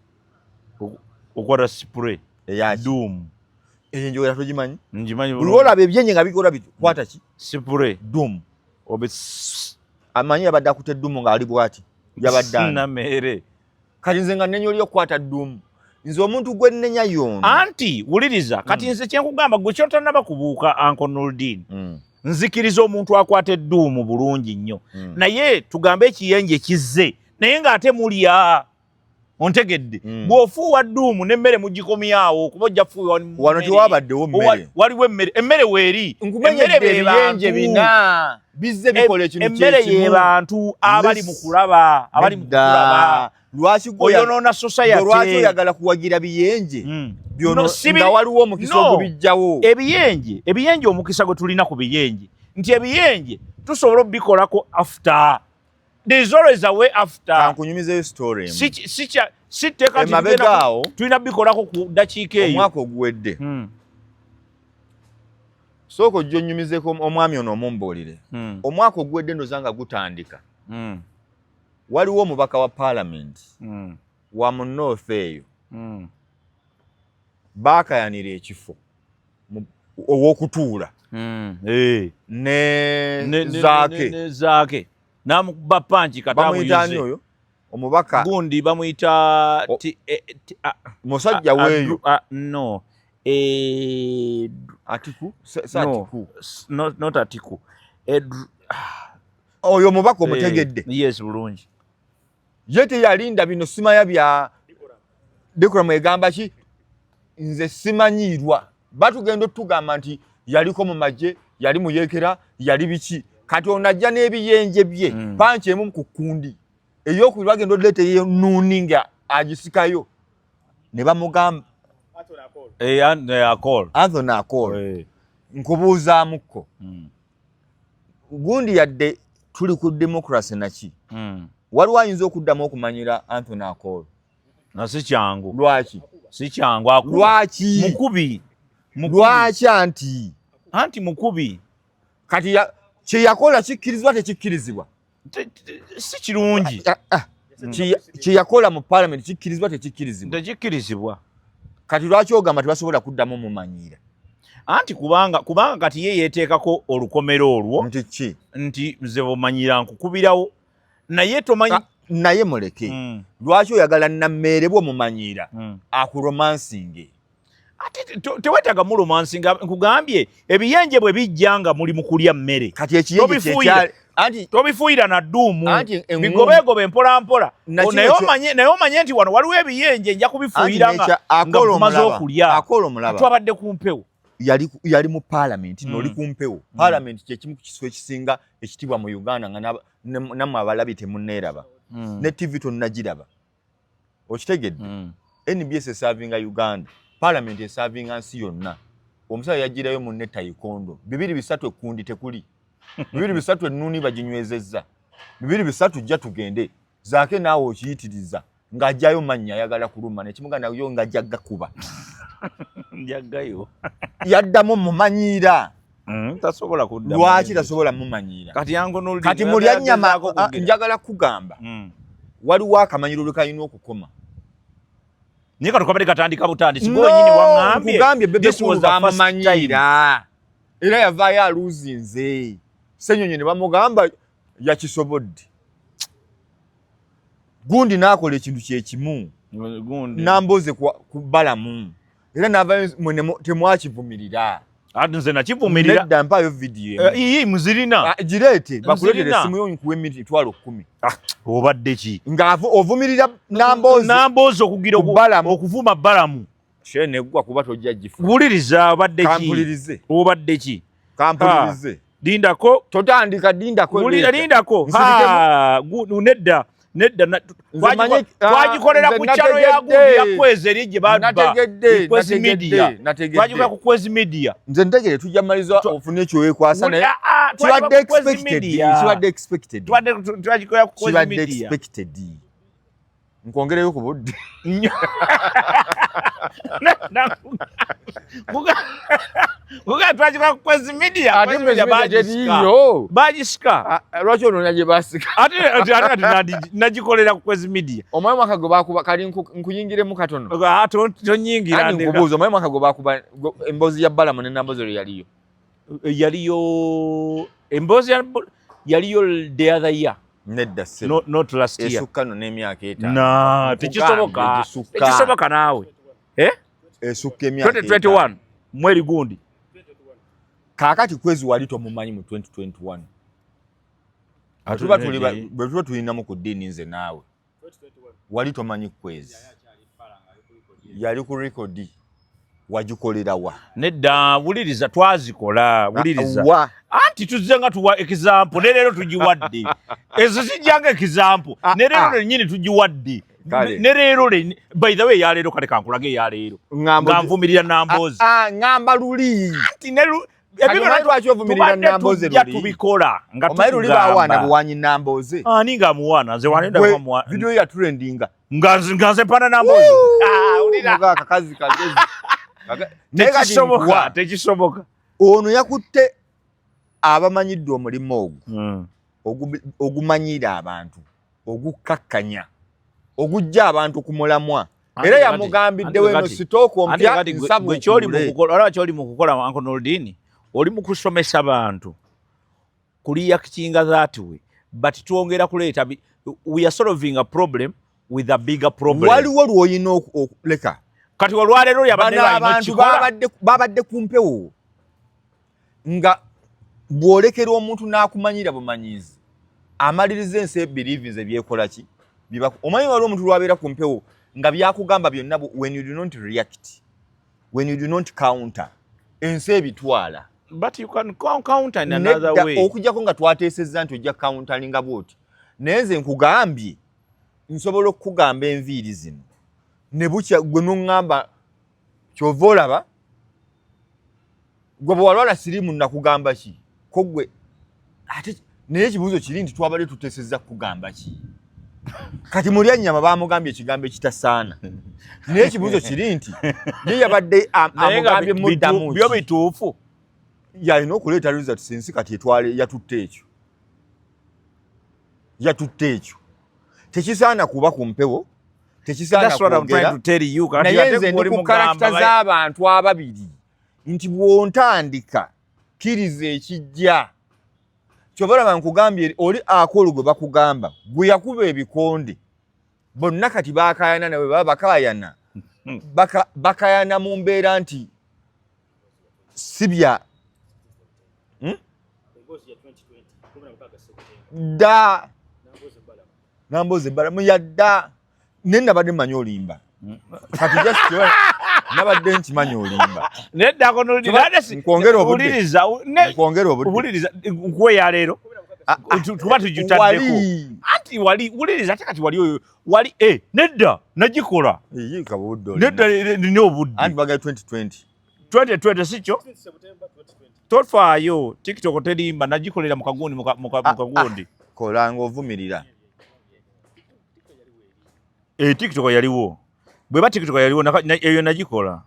B: okwata spray
A: eyaki
B: doom
A: eyo enjogera togimanyi
B: ngimanyi
A: buli olaba ebiyenje nga bikola bityo kwata ki
B: spray
A: doom amanyi yabadde akutte ddumu ng'ali bw'ati yabadde
B: Nameere
A: kati nze nga nnenya oli okukwata ddumu nze omuntu gwe nnenya yono
B: anti wuliriza kati nze kyenkugamba gwe kyotannaba kubuuka Uncle Nurdin nzikiriza omuntu akwata edduumu bulungi nnyo naye tugambe ekiyenje kizze naye ng'ate mulya ontegedde bw'ofuuwa dduumu n'emmere mugikomyawo kuba ojja kufuuwa
A: wano tewabaddewo mmere
B: waliwo emmere weeri
A: ebiyenje bina bizze bikola ekintu
B: emmere ye bantu abali mu kulaba
A: lwaki
B: oyonoona society
A: lwaki oyagala kuwagira biyenje byono nga waliwo omukisa ogubijjawo
B: ebiyenje omukisa gwe tulina ku biyenje nti ebiyenje tusobola obikolako after there is always a way after
A: kankunyumizeyo story
B: si tteeka tulina bikolako ku ddakiika eyo
A: omwaka oguwedde sooka ojja onnyumizeko omwami ono omumbuulire omwaka oguwedde ndoza nga gutandika waliwo omubaka wa paalamenti wa mu north eyo baakayanira ekifo ow'okutuula ne
B: zaake namukuba panchi
A: bamuyitaani oyo omubaka
B: gundi bamuyita
A: musajja weeyo
B: no
A: Atiku
B: not Atiku
A: oyo omubaka omutegedde
B: yes bulungi
A: ye teyalinda bino simanya bya Decoram egamba ki nze simanyiirwa batugenda otugamba nti yaliko mu magye yali muyekera yali biki kati onajja n'ebiyenje bye panchi emu ku kundi ey'okubiri bagenda oleeta eyenuuninga agisikayo ne bamugamba Anthony Akol nkubuuzaamuko gundi yadde tuli ku democracy naki waliwo ayinza okuddamu okumanyira Anthony Akol
B: si kyangu
A: lwaki
B: si kyangu
A: lwaki
B: mukubi
A: lwaki anti
B: mukubi
A: kati kye yakola kikkirizibwa tekikkirizibwa
B: si kirungi
A: kye yakola mu parliament kikkirizibwa
B: tekikkirizibwa
A: kati lwaki ogamba tebasobola kuddamu mumanyiira
B: anti kubanga kati ye yeeteekako olukomero olwo
A: nti
B: nze bw'omanyira nkukubirawo naye tomanyi
A: naye muleke lwaki oyagala Nameere bw'omumanyiira akuromansinge
B: ate tewetaaga mu romansinga nkugambye ebiyenje bwe bijja nga muli mu kulya mmere
A: kati ekiyenje
B: tobifuuyira na dduumu bigobeegobe mpolampola naye omanye nti wano waliwo ebiyenje nja kubifuuyira nga tumaze okulya twabadde ku mpewo
A: yali mu parliament noli kumpewo parliament kye kimu kiswe kisinga ekitibwa mu Uganda nga namwe abalabi temunneeraba ne TV tonnagiraba okitegedde NBS esavinga Uganda parliament esavinga nsi yonna omusala yagirayo munne Taekwondo 2-3 ekundi tekuli 2-3 ennuni baginywezezza 2-3 jja tugende zaake naawe okiyitiriza ng'ajjayo mannya ayagala kuluma nekimuganda yo ng'ajja kuba
B: njagayo
A: yaddamu mumanyiira
B: tasobola kudda
A: lwaki tasobola mumanyiira kati mulya nnyama njagala kugamba waliwo akamanyiro lwe kalina okukoma
B: niye katukabadde katandika butandisi gonyini waŋŋambye
A: kugambye bebekulu bamumanyiira era yavaayo aluuzinze Ssenyonyi ne bamugamba yakisobodde gundi n'akola ekintu kyekimu namboze ku balamu era n'avayo temwakivumirira
B: ati nze nakivumirira
A: nedda mpaayo vidiyo
B: iyi muzirina
A: gireete bakuleetere essimu yo nkuwa emitwalo 10
B: obadde ki
A: nga ovumirira namboze
B: okugira okuvuma balamu
A: kye neggwa kuba tojja gifu
B: wuliriza obadde ki
A: kampulirize
B: obadde ki
A: kampulirize
B: dindako
A: totandika dindako
B: lindako nedda twagikolera ku kyalo ya gundi ya Kwezi eri gye badba Kwezi Media twagikolera ku Kwezi Media
A: nze ntegere tujja maliza ofune ekyo wekwasa naye kibadde expected
B: twagikolera ku Kwezi Media
A: nkwongereyo ku budde
B: kuga twagikolera ku Kwezi Media bagisika
A: lwaki onoonya gye basika
B: ate nagikolera ku Kwezi Media
A: omanyi mwaka gwe bakuba kali nkuyingiremu katono
B: tonyingira
A: nkubuuza omanyi mwaka gwe bakuba emboozi ya Balamu nenambozi lwe
B: yaliyo emboozi yaliyo the other year
A: nedda
B: not last year
A: esukka no n'emyaka 5
B: tekisoboka naawe
A: esukka emyaka
B: 2021 mweri gundi
A: kaakati Kwezi wali tomumanyi mu 2021 bwe tuba tulinamu ku ddiini nze naawe wali tomanyi Kwezi yali ku rekodi wagikolera wa
B: nedda wuliriza twazikola wuliriza anti tuzze nga tuwa example ne leero tugiwadde ezo zijjanga example ne leero lennyini tugiwadde ne leero by the way ya leero kale kankulage eya leero nga nvumirira Nambozi
A: ngamba luli
B: anti ne
A: tubadde
B: tubikola nga
A: bawana buwanyi Nambozi
B: ani nga muwana nze wanenda
A: muwana video ya trendinga
B: nga nze pana Nambozi
A: ulira kakazi kagezi
B: tekisoboka
A: ono yakutte abamanyiddwa omulimu ogwo ogumanyira abantu ogukkakkanya ogujja abantu ku mulamwa era yamugambiddewo eno sitooko mpya nsabu
B: kyoli mu kukola Uncle Noordin oli mu kusomesa abantu kureactinga that way but twongera kuleeta we are solving a problem with a bigger problem
A: waliwo lwoyina okuleka
B: kati olwaleero
A: abantu babadde ku mpewo nga bw'olekera omuntu n'akumanyira bumanyizi amaliriza ensi ebiriivi nze byekola ki omanyi waliwo omuntu lwabeera ku mpewo nga byakugamba byonna when you do not react when you do not counter ensi ebitwala
B: but you can counter in another way
A: okujjako nga twateesezza nti ojja counteringa bwoti naye nze nkugambye nsobola okukugamba enviiri zino ne bukya gwe nuŋŋamba kyova olaba gwe bwe walwala siriimu nakugamba ki ko gwe ate naye ekibuuzo kiri nti twabadde tuteesezza kugamba ki kati mulya nnyama baamugambye ekigambo ekitasaana naye ekibuuzo kiri nti ye yabadde amugambye muddamu
B: byo bituufu
A: yalina okuleeta results ensi kati etwale yatutte ekyo tekisaana kuba ku mpewo tekisaana kwogera naye nze ndi ku karakita z'abantu ababiri nti bw'ontandika kkiriza ekijja kyova olaba nkugambye oli akolo gwe bakugamba gwe yakuba ebikonde bonna kati baakayana nawe baba bakaayana bakayana mu mbeera nti sibya dda Nambozi Balamu yadda nenna badde manyi olimba kati nabadde nkimanyi olimba
B: nedda kono
A: nkwongera obudde
B: uliriza
A: nkwongera obudde
B: uliriza nkwe ya leero tuba tujutaddeko anti wali uliriza ate kati wali oyo wali nedda nagikola
A: yika budde
B: nedda nina obudde
A: anti baga 2020
B: 2020 sikyo tofaayo TikTok terimba nagikolera mu kagundi mu kagundi
A: kola ng'ovumirira
B: TikTok yaliwo bwe ba TikTok yaliwo eyo nagikola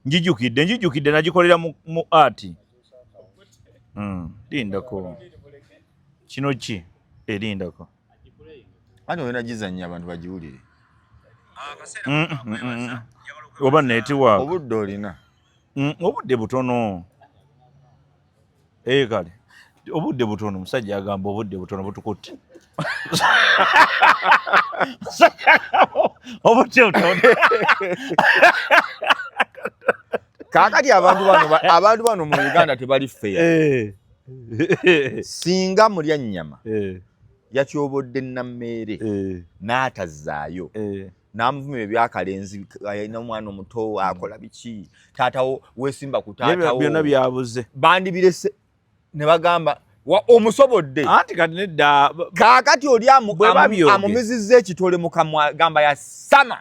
B: njijukidde nagikolera mu art lindako kino ki erindako
A: ani oyina gizannya abantu bagiwulire
B: oba netiwaaka
A: obudde olina
B: obudde butono kale obudde butono musajja agamba obudde butono butukutte obudde butono
A: kaakati abantu bano mu Uganda tebali feya singa mulya nnyama yakyobodde nammeere n'atazaayo n'amuvuma ebyakalenzi ayina omwana omuto akola biki taatawo weesimba ku taatawo
B: byonna byabuze
A: bandibirese ne bagamba omusobodde
B: anti kati nedda
A: kaakati oli amumizizza ekitole mu kamwa gamba yasama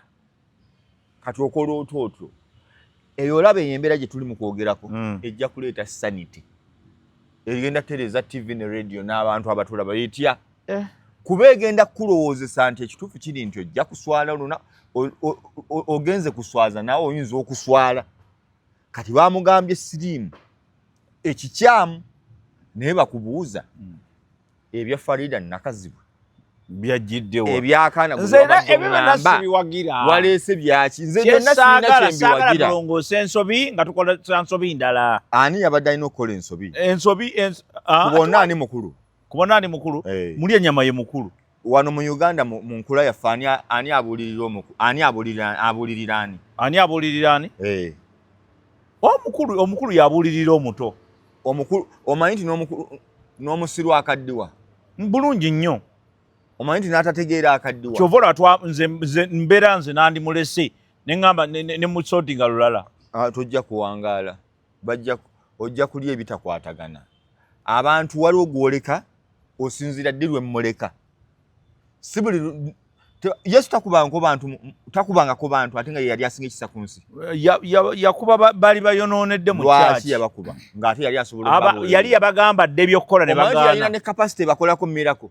A: kati okola otwo eyo olaba embeera gye tuli mu kwogerako ejja kuleeta sanity egenda tereza TV ne radio n'abantu abatulaba etya kuba egenda kukulowoozesa nti ekituufu kiri nti ojja kuswala oluna ogenze kuswaza nawe oyinza okuswala kati bamugambye siriimu ekikyamu naye bakubuuza ebya Farida Nakazibwe
B: byajjiddewo
A: ebyakaana waleese byaki nze byonna sirina kyembiwagira
B: tulongoose ensobi nga tukola nsobi ndala
A: ani yabadde alina okukola ensobi kubonna ani mukulu
B: kubona ani mukulu muli ennyama ye mukulu
A: wano mu Uganda mu nkula yaffe ani abuulirira ani omukulu yabuulirira omuto
B: omukulu
A: omanyi nti n'omusiru akaddiwa
B: bulungi nnyo
A: omanyi nti n'atategeera akaddiwa
B: kyovola nze mbeera nze nandimulese neŋŋamba ne musotinga lulala
A: tojja kuwangaala ojja kulya ebitakwatagana abantu waliwo gwoleka osinzira ddi lwe mmuleka si buli Yesu takubangako bantu ate nga ye yali asinga ekisa ku nsi
B: yakuba bali bayonoonedde mu
A: lwaki yabakuba ng'ate yali asobola
B: yali yabagamba dde byokkola ne bagaana
A: yalina ne kapasite bakolako mirako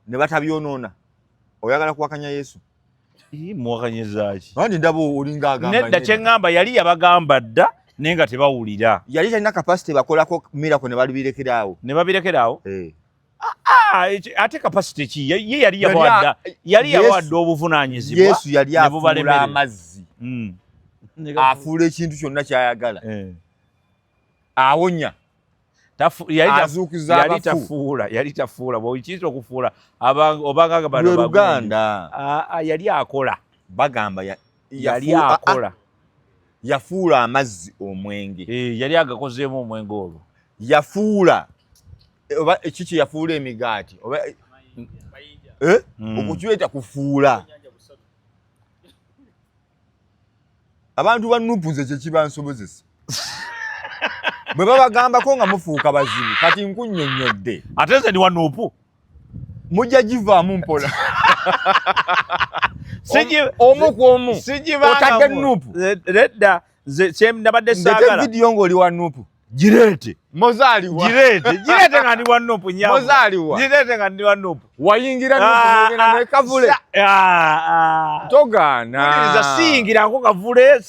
A: ne batabyonoona oyagala kuwakanya Yesu
B: muwakanyizaaki
A: anti ndaba olinga agamba
B: nedda kyeŋŋamba yali yabagamba dda naye nga tebawulira
A: yali talina kapasite bakolako mirako ne
B: babirekeraawo ate kapasite ki ye yali yawadde obuvunaanyizibwa
A: Yesu yali afuula amazzi afuula ekintu kyonna kyayagala awonya azuukiza abafu
B: yali tafuula bw'okiyiza okufuula obanga
A: Luganda
B: yali akola
A: bagamba
B: yali akola
A: yafuula amazzi omwenge
B: yali agakozeemu omwenge olwo
A: yafuula oba ekiki yafuula emigaati oba okukiweta kufuula abantu banupu nze kyekibansobozesa bwe babagambako nga mufuuka bazibu kati nkunnyonnyodde
B: ate nze ndi wanupu
A: mujja givaamu mpola omu ku omu otadde nupu
B: nedda nabadde saagala
A: vidiyo ng'oli wa nupu
B: gireete
A: mozaaliwa
B: gireete nga ndi wa nupu nyabo
A: mozaaliwa
B: gireete nga ndi wa nupu
A: wayingira nupu n'ogenda ne kavule togaana
B: siyingirako kavule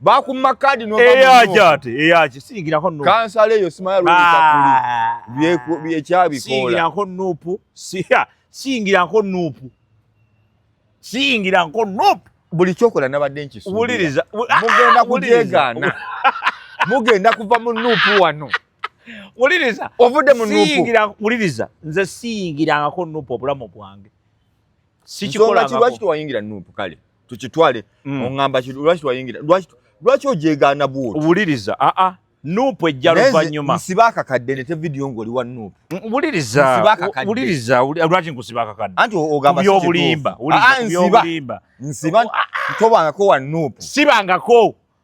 A: bakumma kadi
B: eyaki siyingirako nupu
A: kansala eyo simaya lwekakuli ekyabikoola
B: siyingirako nupu
A: buli kyokola nabadde
B: nkisuulira
A: mugenda kujegaana mugenda kuva mu nuupu wano
B: wuliriza
A: ovudde mu nuupu
B: wuliriza nze siyingirangako nuupu obulamu bwange
A: sikikolangako lwaki tewayingira nuupu kale tukitwale oŋŋamba lwaki tewayingira lwaki ojegaana bwoti
B: wuliriza Nuupu ejja luvannyuma.
A: Nsiba akakadde ne te video ng'oli wa Nuupu.
B: Wuliriza lwaki nkusiba akakadde.
A: Anti ogamba
B: by'obulimba. By'obulimba.
A: Nsiba tobangako wa Nuupu.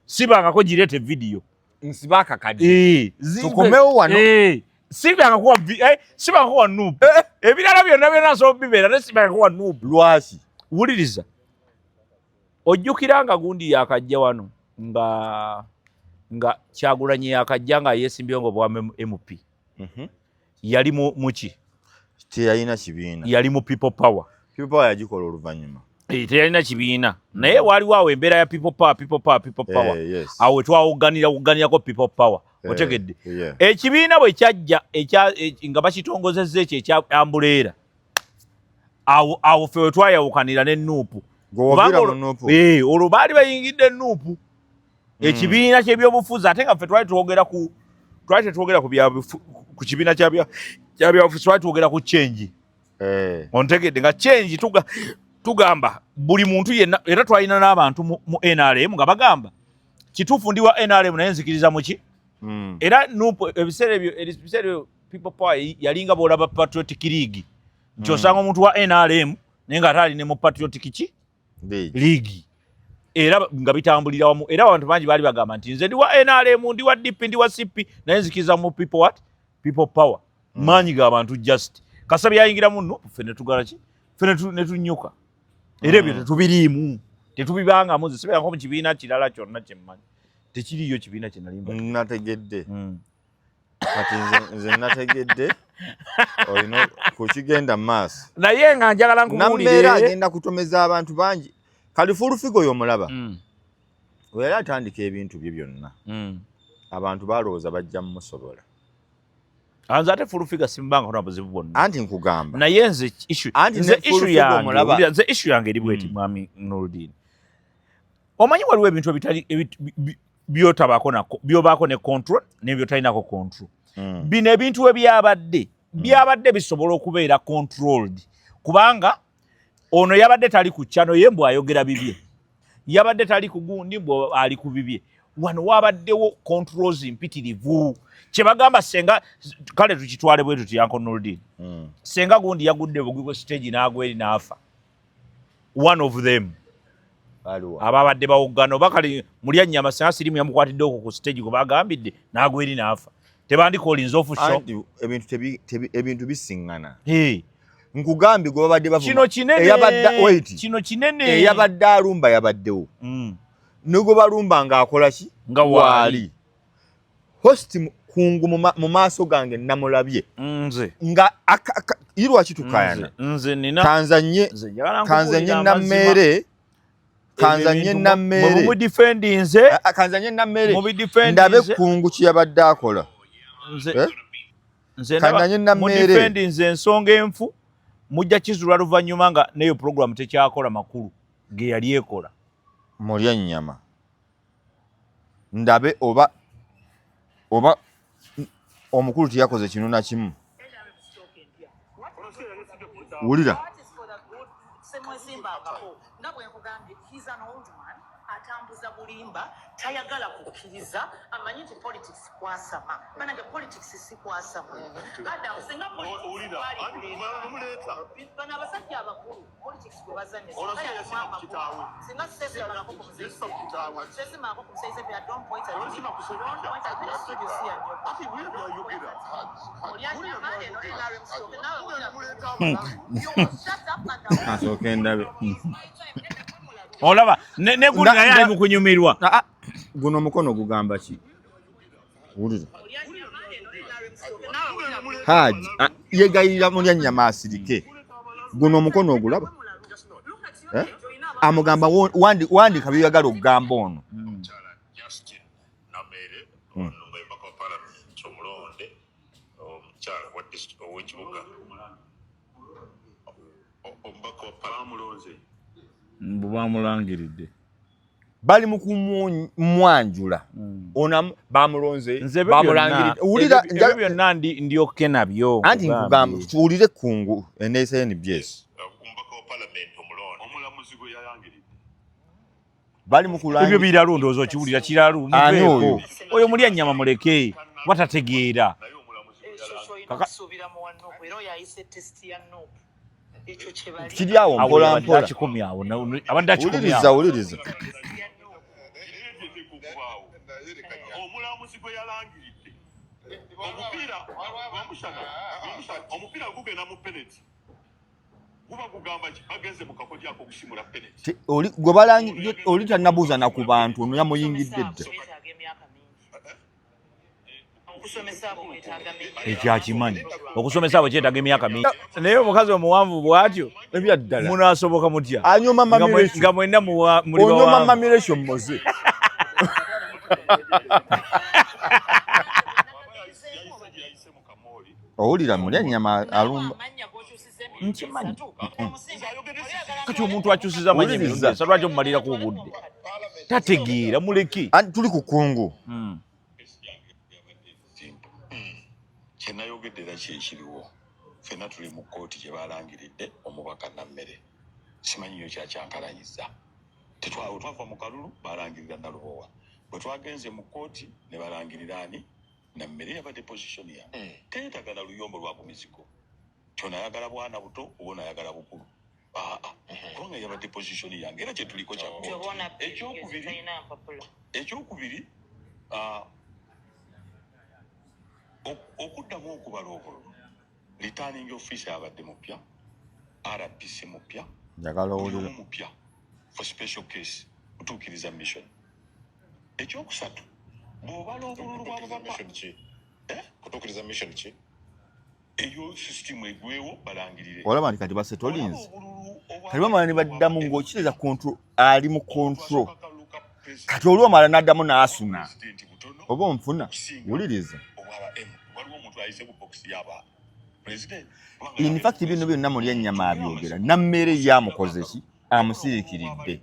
B: Sibangako gireete video.
A: Nsiba akakadde. Tukomewo wano.
B: Sibangako wa Nuupu. Ebirala byonna nsobola bibeera ne sibangako wa Nuupu.
A: Lwaki?
B: Wuliriza. Ojjukira nga gundi yakajja wano nga Kyagulanyi yakajja nga yeesimbyewo nga bwa MP. Yali muki?
A: Teyalina kibiina.
B: Yali mu People Power.
A: People Power yagikola oluvannyuma.
B: Teyalina kibiina. Naye waliwo awo embeera ya People Power. Awo twawuganirako People Power. Otegedde. Ekibiina bwe kyajja nga bakitongozezza ekyo ekya Ambuleera. Awo ffe we twayawukanira ne Nuupu. Olwo baali bayingidde Nuupu. Ekibiina ky'ebyobufuzi ate nga ffe twali twogera ku kibiina ky'ebyobufuzi, twali twogera ku change. Ontegedde nga change tugamba buli muntu yenna, era twalina n'abantu mu NRM nga bagamba kituufu ndi wa NRM naye nzikiriza muki. Era Nuupu ebiseera ebyo People Power yalinga bw'olaba Patriotic League nti osanga omuntu wa NRM naye nga ate ali ne mu Patriotic ki League. Era nga bitambulira wamu, era abantu bangi baali bagamba nti nze ndi wa NRM, ndi wa DP, ndi wa CP naye nzikiriza mu People Power. Maanyi g'abantu just Kasabi yayingira mu Nuupu, ffe ne tugala ki, ffe ne tunnyuka. Era ebyo tetubiriimu, tetubibangamu. Nze sibeera nko mu kibiina kirala kyonna kye mmanyi, tekiriyo kibiina kye nalimba.
A: Nategedde kati nze nategedde olina kukigenda mu maaso
B: naye nga njagala nkubuulire
A: nambeera agenda kutomeza abantu bangi. Kalifulufigo y'omulaba era atandika ebintu bye byonna abantu balowooza bajja mumusobola.
B: Nze ate Fulufiga simbanga kuna buzibu bwonna.
A: Anti nkugamba
B: naye nze issue yange eri bweti mwami Nuruddin. Omanyi waliwo ebintu ebitali byobaako ne control n'ebyotalinako control. Bino ebintu we byabadde bisobola okubeera controlled kubanga ono yabadde tali ku channel ye mbw ayogera bibye, yabadde tali ku gundi mbw ali ku bibye. Wano wabaddewo controls mpitirivu. Kye bagamba senga kale tukitwale bwe tuti Uncle Nuruddin. Senga gundi yagudde bugwe stage n'agweri n'afa. One of them ababadde bawuggano bakali mulya nnyama senga sirimu yamukwatidde okwo ku stage gwe bagambidde n'agweri n'afa. Tebandikolinze off show.
A: Ebintu bisiŋŋana. Nkugambye gwe babadde bavuga
B: kino kinene
A: eyabadde alumba yabaddewo nigwe balumba ng'akola ki
B: nga waali
A: host kungu mu maaso gange namulabye
B: nze
A: nga irwaki tukayana
B: nze nina
A: kanzanye nammere
B: mu defending nze
A: kanzanye nammere ndabe kungu kiyabadde akola
B: nze mu defending nze ensonga enfu mujja kizulwa luvannyuma nga neyo program tekyakola makulu ge yali ekola
A: mulya nnyama ndabe oba omukulu teyakoze kinu na kimu. Wulira
C: atambuza bulimba tayagala kukkiriza amanyi nti politics kwasama banange politics si kwasama kada singa politics bana abasajja abakulu politics bwe bazanye singa sesima ako kumusaize bya don't point at me the studio si yanyo ati bwe byayogera oli amale no LRM stock nawe shut up and
A: asokenda
B: olaba ne gundi naye ali mu kunyumirwa.
A: Guno omukono gugamba ki? Wulira Haji yegayirira mulya nnyama asirike. Guno omukono ogulaba amugamba wandika byeyagala okugamba ono.
B: Bamulangiridde
A: bali mu kumwanjula ona bamulonze
B: bamulangiridde. Wulira ebyo byonna ndyoke nabyo
A: anti nkugamba tuwulire kungu NSNBS
D: ombaka wa parliament omulamuzi gwe yayangiridde
A: bali mukulanga
B: ebyo biralu ndowooza okiwulira kiralu muveeko oyo mulya nnyama muleke batategeera
A: kiri awo mpola mpola
B: abadde akikumy awo
A: wuliriza
D: omulamuzi gwe yalangiridde omupiira gugenda mu penalty guba gugamba ki bagenze mu kakodya ako okusimula penalty
A: gwe balangi oli tannabuuza na ku bantu ono yamuyingidde dda
B: ekyakimanyi okusomesa abo kyetaaga emyaka mingi naye omukazi omuwanvu bw'atyo
A: ebyaddala
B: munaasoboka mutya
A: anyuma
B: nga mwenna muli
A: onyuma
B: bawanvu
A: mamiration moze owulira mulya nnyama alumba
B: nkimanyi kati omuntu akyusiza amanyi emirundi esatu lwaki omumalirako obudde tategeera muleki
A: tuli ku kungu
D: kyenayogedde era kyekiriwo ffenna tuli mu kkooti gye balangiridde omubaka nammere simanyi yo kyakyankalanyiza twava mu kalulu balangirira nalubowa bwe twagenze mu kkooti ne balangirira ani nammere yabadde position ya teetagala luyombo lwa ku mizigo kyonayagala bwana buto oba onayagala bukulu kubanga yabadde position yange era kyetuliko kya ekyokubiri okuddamu okubala obululu returning office yabadde mupya RPC mupya
A: njagala owulira
D: mupya for special case kutuukiriza mission ekyokusatu bw'obala obululu bwabubaka kutuukiriza mission ki eyo system egwewo balangirire
A: olaba nti kati basetolinze kati bamala ne baddamu ng'okiriza control ali mu control kati olwomala n'addamu n'asuna oba onfuna wuliriza in fact bino byonna mulya ennyama abyogera nammere yamukoze ki amusiriikiridde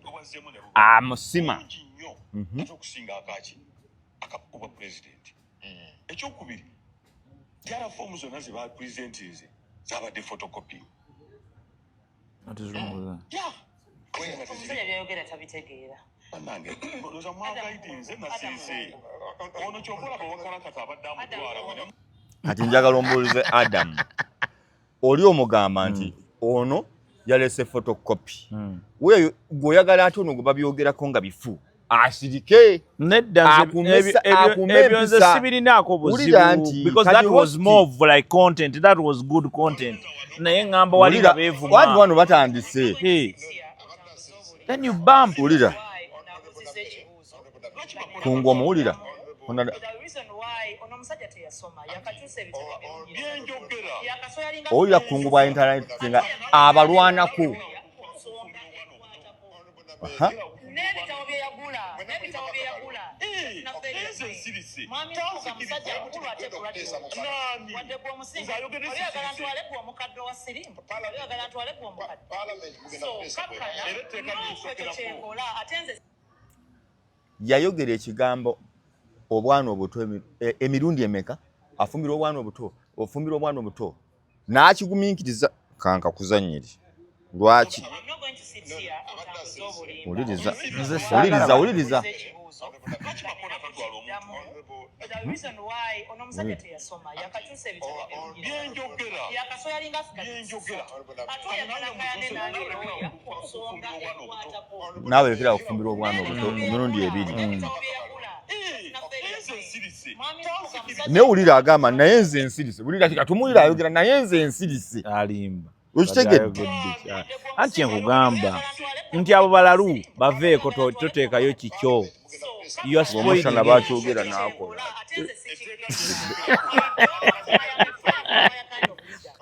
A: amusima
D: okusinga akaki akakuba president ekyokubiri jara fomu zonna ze bapresentize zabadde photocopy
C: omusajja byayogera tabitegeera
D: nange oza mwagaidinze nasiise ono kyokola bawakalakata abadde amutwala
A: kati njagala ombuulize Adam oli omugamba nti ono yalese photocopy weyo gweoyagala ate ono gwe babyogerako nga bifu asirike
B: nedda ebyo nze sibirinaako buzibu because that was more of like content that was good content naye ngamba wali nga beevuma
A: watu wano batandise
B: then you bump
A: wulira kungu omuwulira owulira kungu bwa internet nga abalwanako
C: n'ebitabo bye yagula mwami tuuka musajja mukulu ate wadde gw'omusinga oyagala ntwale gw'omukadde wa sirimu oyagala ntwale gw'omukadde so kakkana ekyo kyekola ate nze
A: yayogera ekigambo obwana obuto emirundi emeka afumbira obwana obuto ofumbira obwana obuto n'akigumiikiriza kanka kuzannyiri lwaki wuliriza naawe lekera okufumbira obwana obuto emirundi ebiri newulira agamba naye nze ensirise wulira ti katumuwulira ayogera naye nze ensirise
B: alimba
A: okitegedde
B: anti enkugamba nti abo balalu baveeko toteekayo kikyo
A: omusana bakyogera n'akola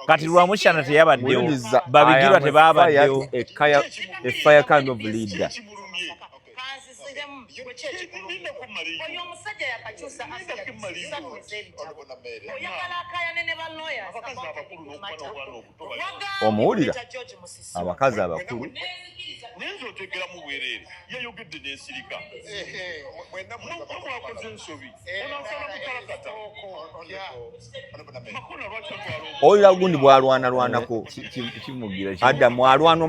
B: kati lwamushana teyabaddewo babigirwa tebaabaddewo
A: efire kind of leader
C: oyo omusajja yakakyusa oyagala akayane ne baloya
A: omuwulira abakazi abakulu
D: nenzo otegeramu bwereere yayogedde n'ensirika mwakoze ensobi onansala mukalakata makona lwaki atwala
A: owulira gundi bwalwanalwanako
B: kimugira
A: Adamu alwana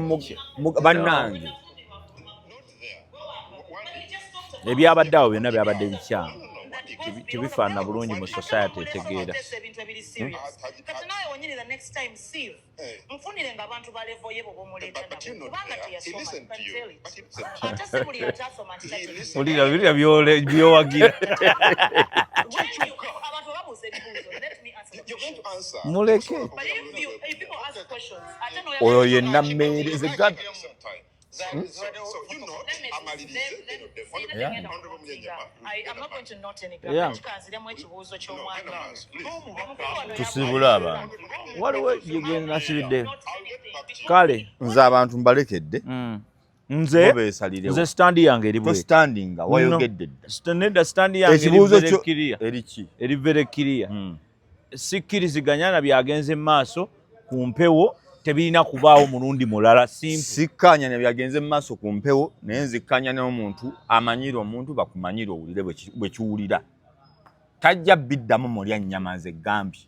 A: bannange
B: ebyabadde awo byonna byabadde bikyamu tebifaanana bulungi mu society etegeera.
C: Kati nawe wonyini the next time Steve mfunire nga abantu ba level ye bobomuleeta nabo kubanga teyasoma ate si buli atasoma
B: Ulira byowagira
C: abantu babuuza ebibuuzo let me answer the question.
B: muleke
C: But if people ask questions ate no
A: oyo yenna mmeereze gad tusibule abantu
B: waliwo yegenda nasibidde kale
A: nze abantu mbalekedde
B: nze
A: beesalirewo
B: standi yange eri bwe
A: tostandinga wayogedde dda
B: nedda standi yange
A: ekibuuzo
B: eri
A: kyo
B: very clear.
A: eriki
B: eri very clear. Sikkiriziganya na byagenze maaso ku mpewo tebirina kubaawo mulundi mulala simple.
A: sikkanya ne byagenze mu maaso ku mpewo naye nzikkanya n'omuntu amanyira omuntu bakumanyire owulire bwe kiwulira tajja biddamu mulya nnyama ze gambye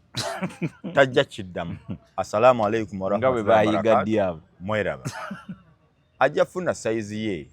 A: tajja kiddamu. Assalamu alaikum
B: nga bwe
A: warahmatullahi
B: bayigadde abo
A: mweraba ajja funa sayizi ye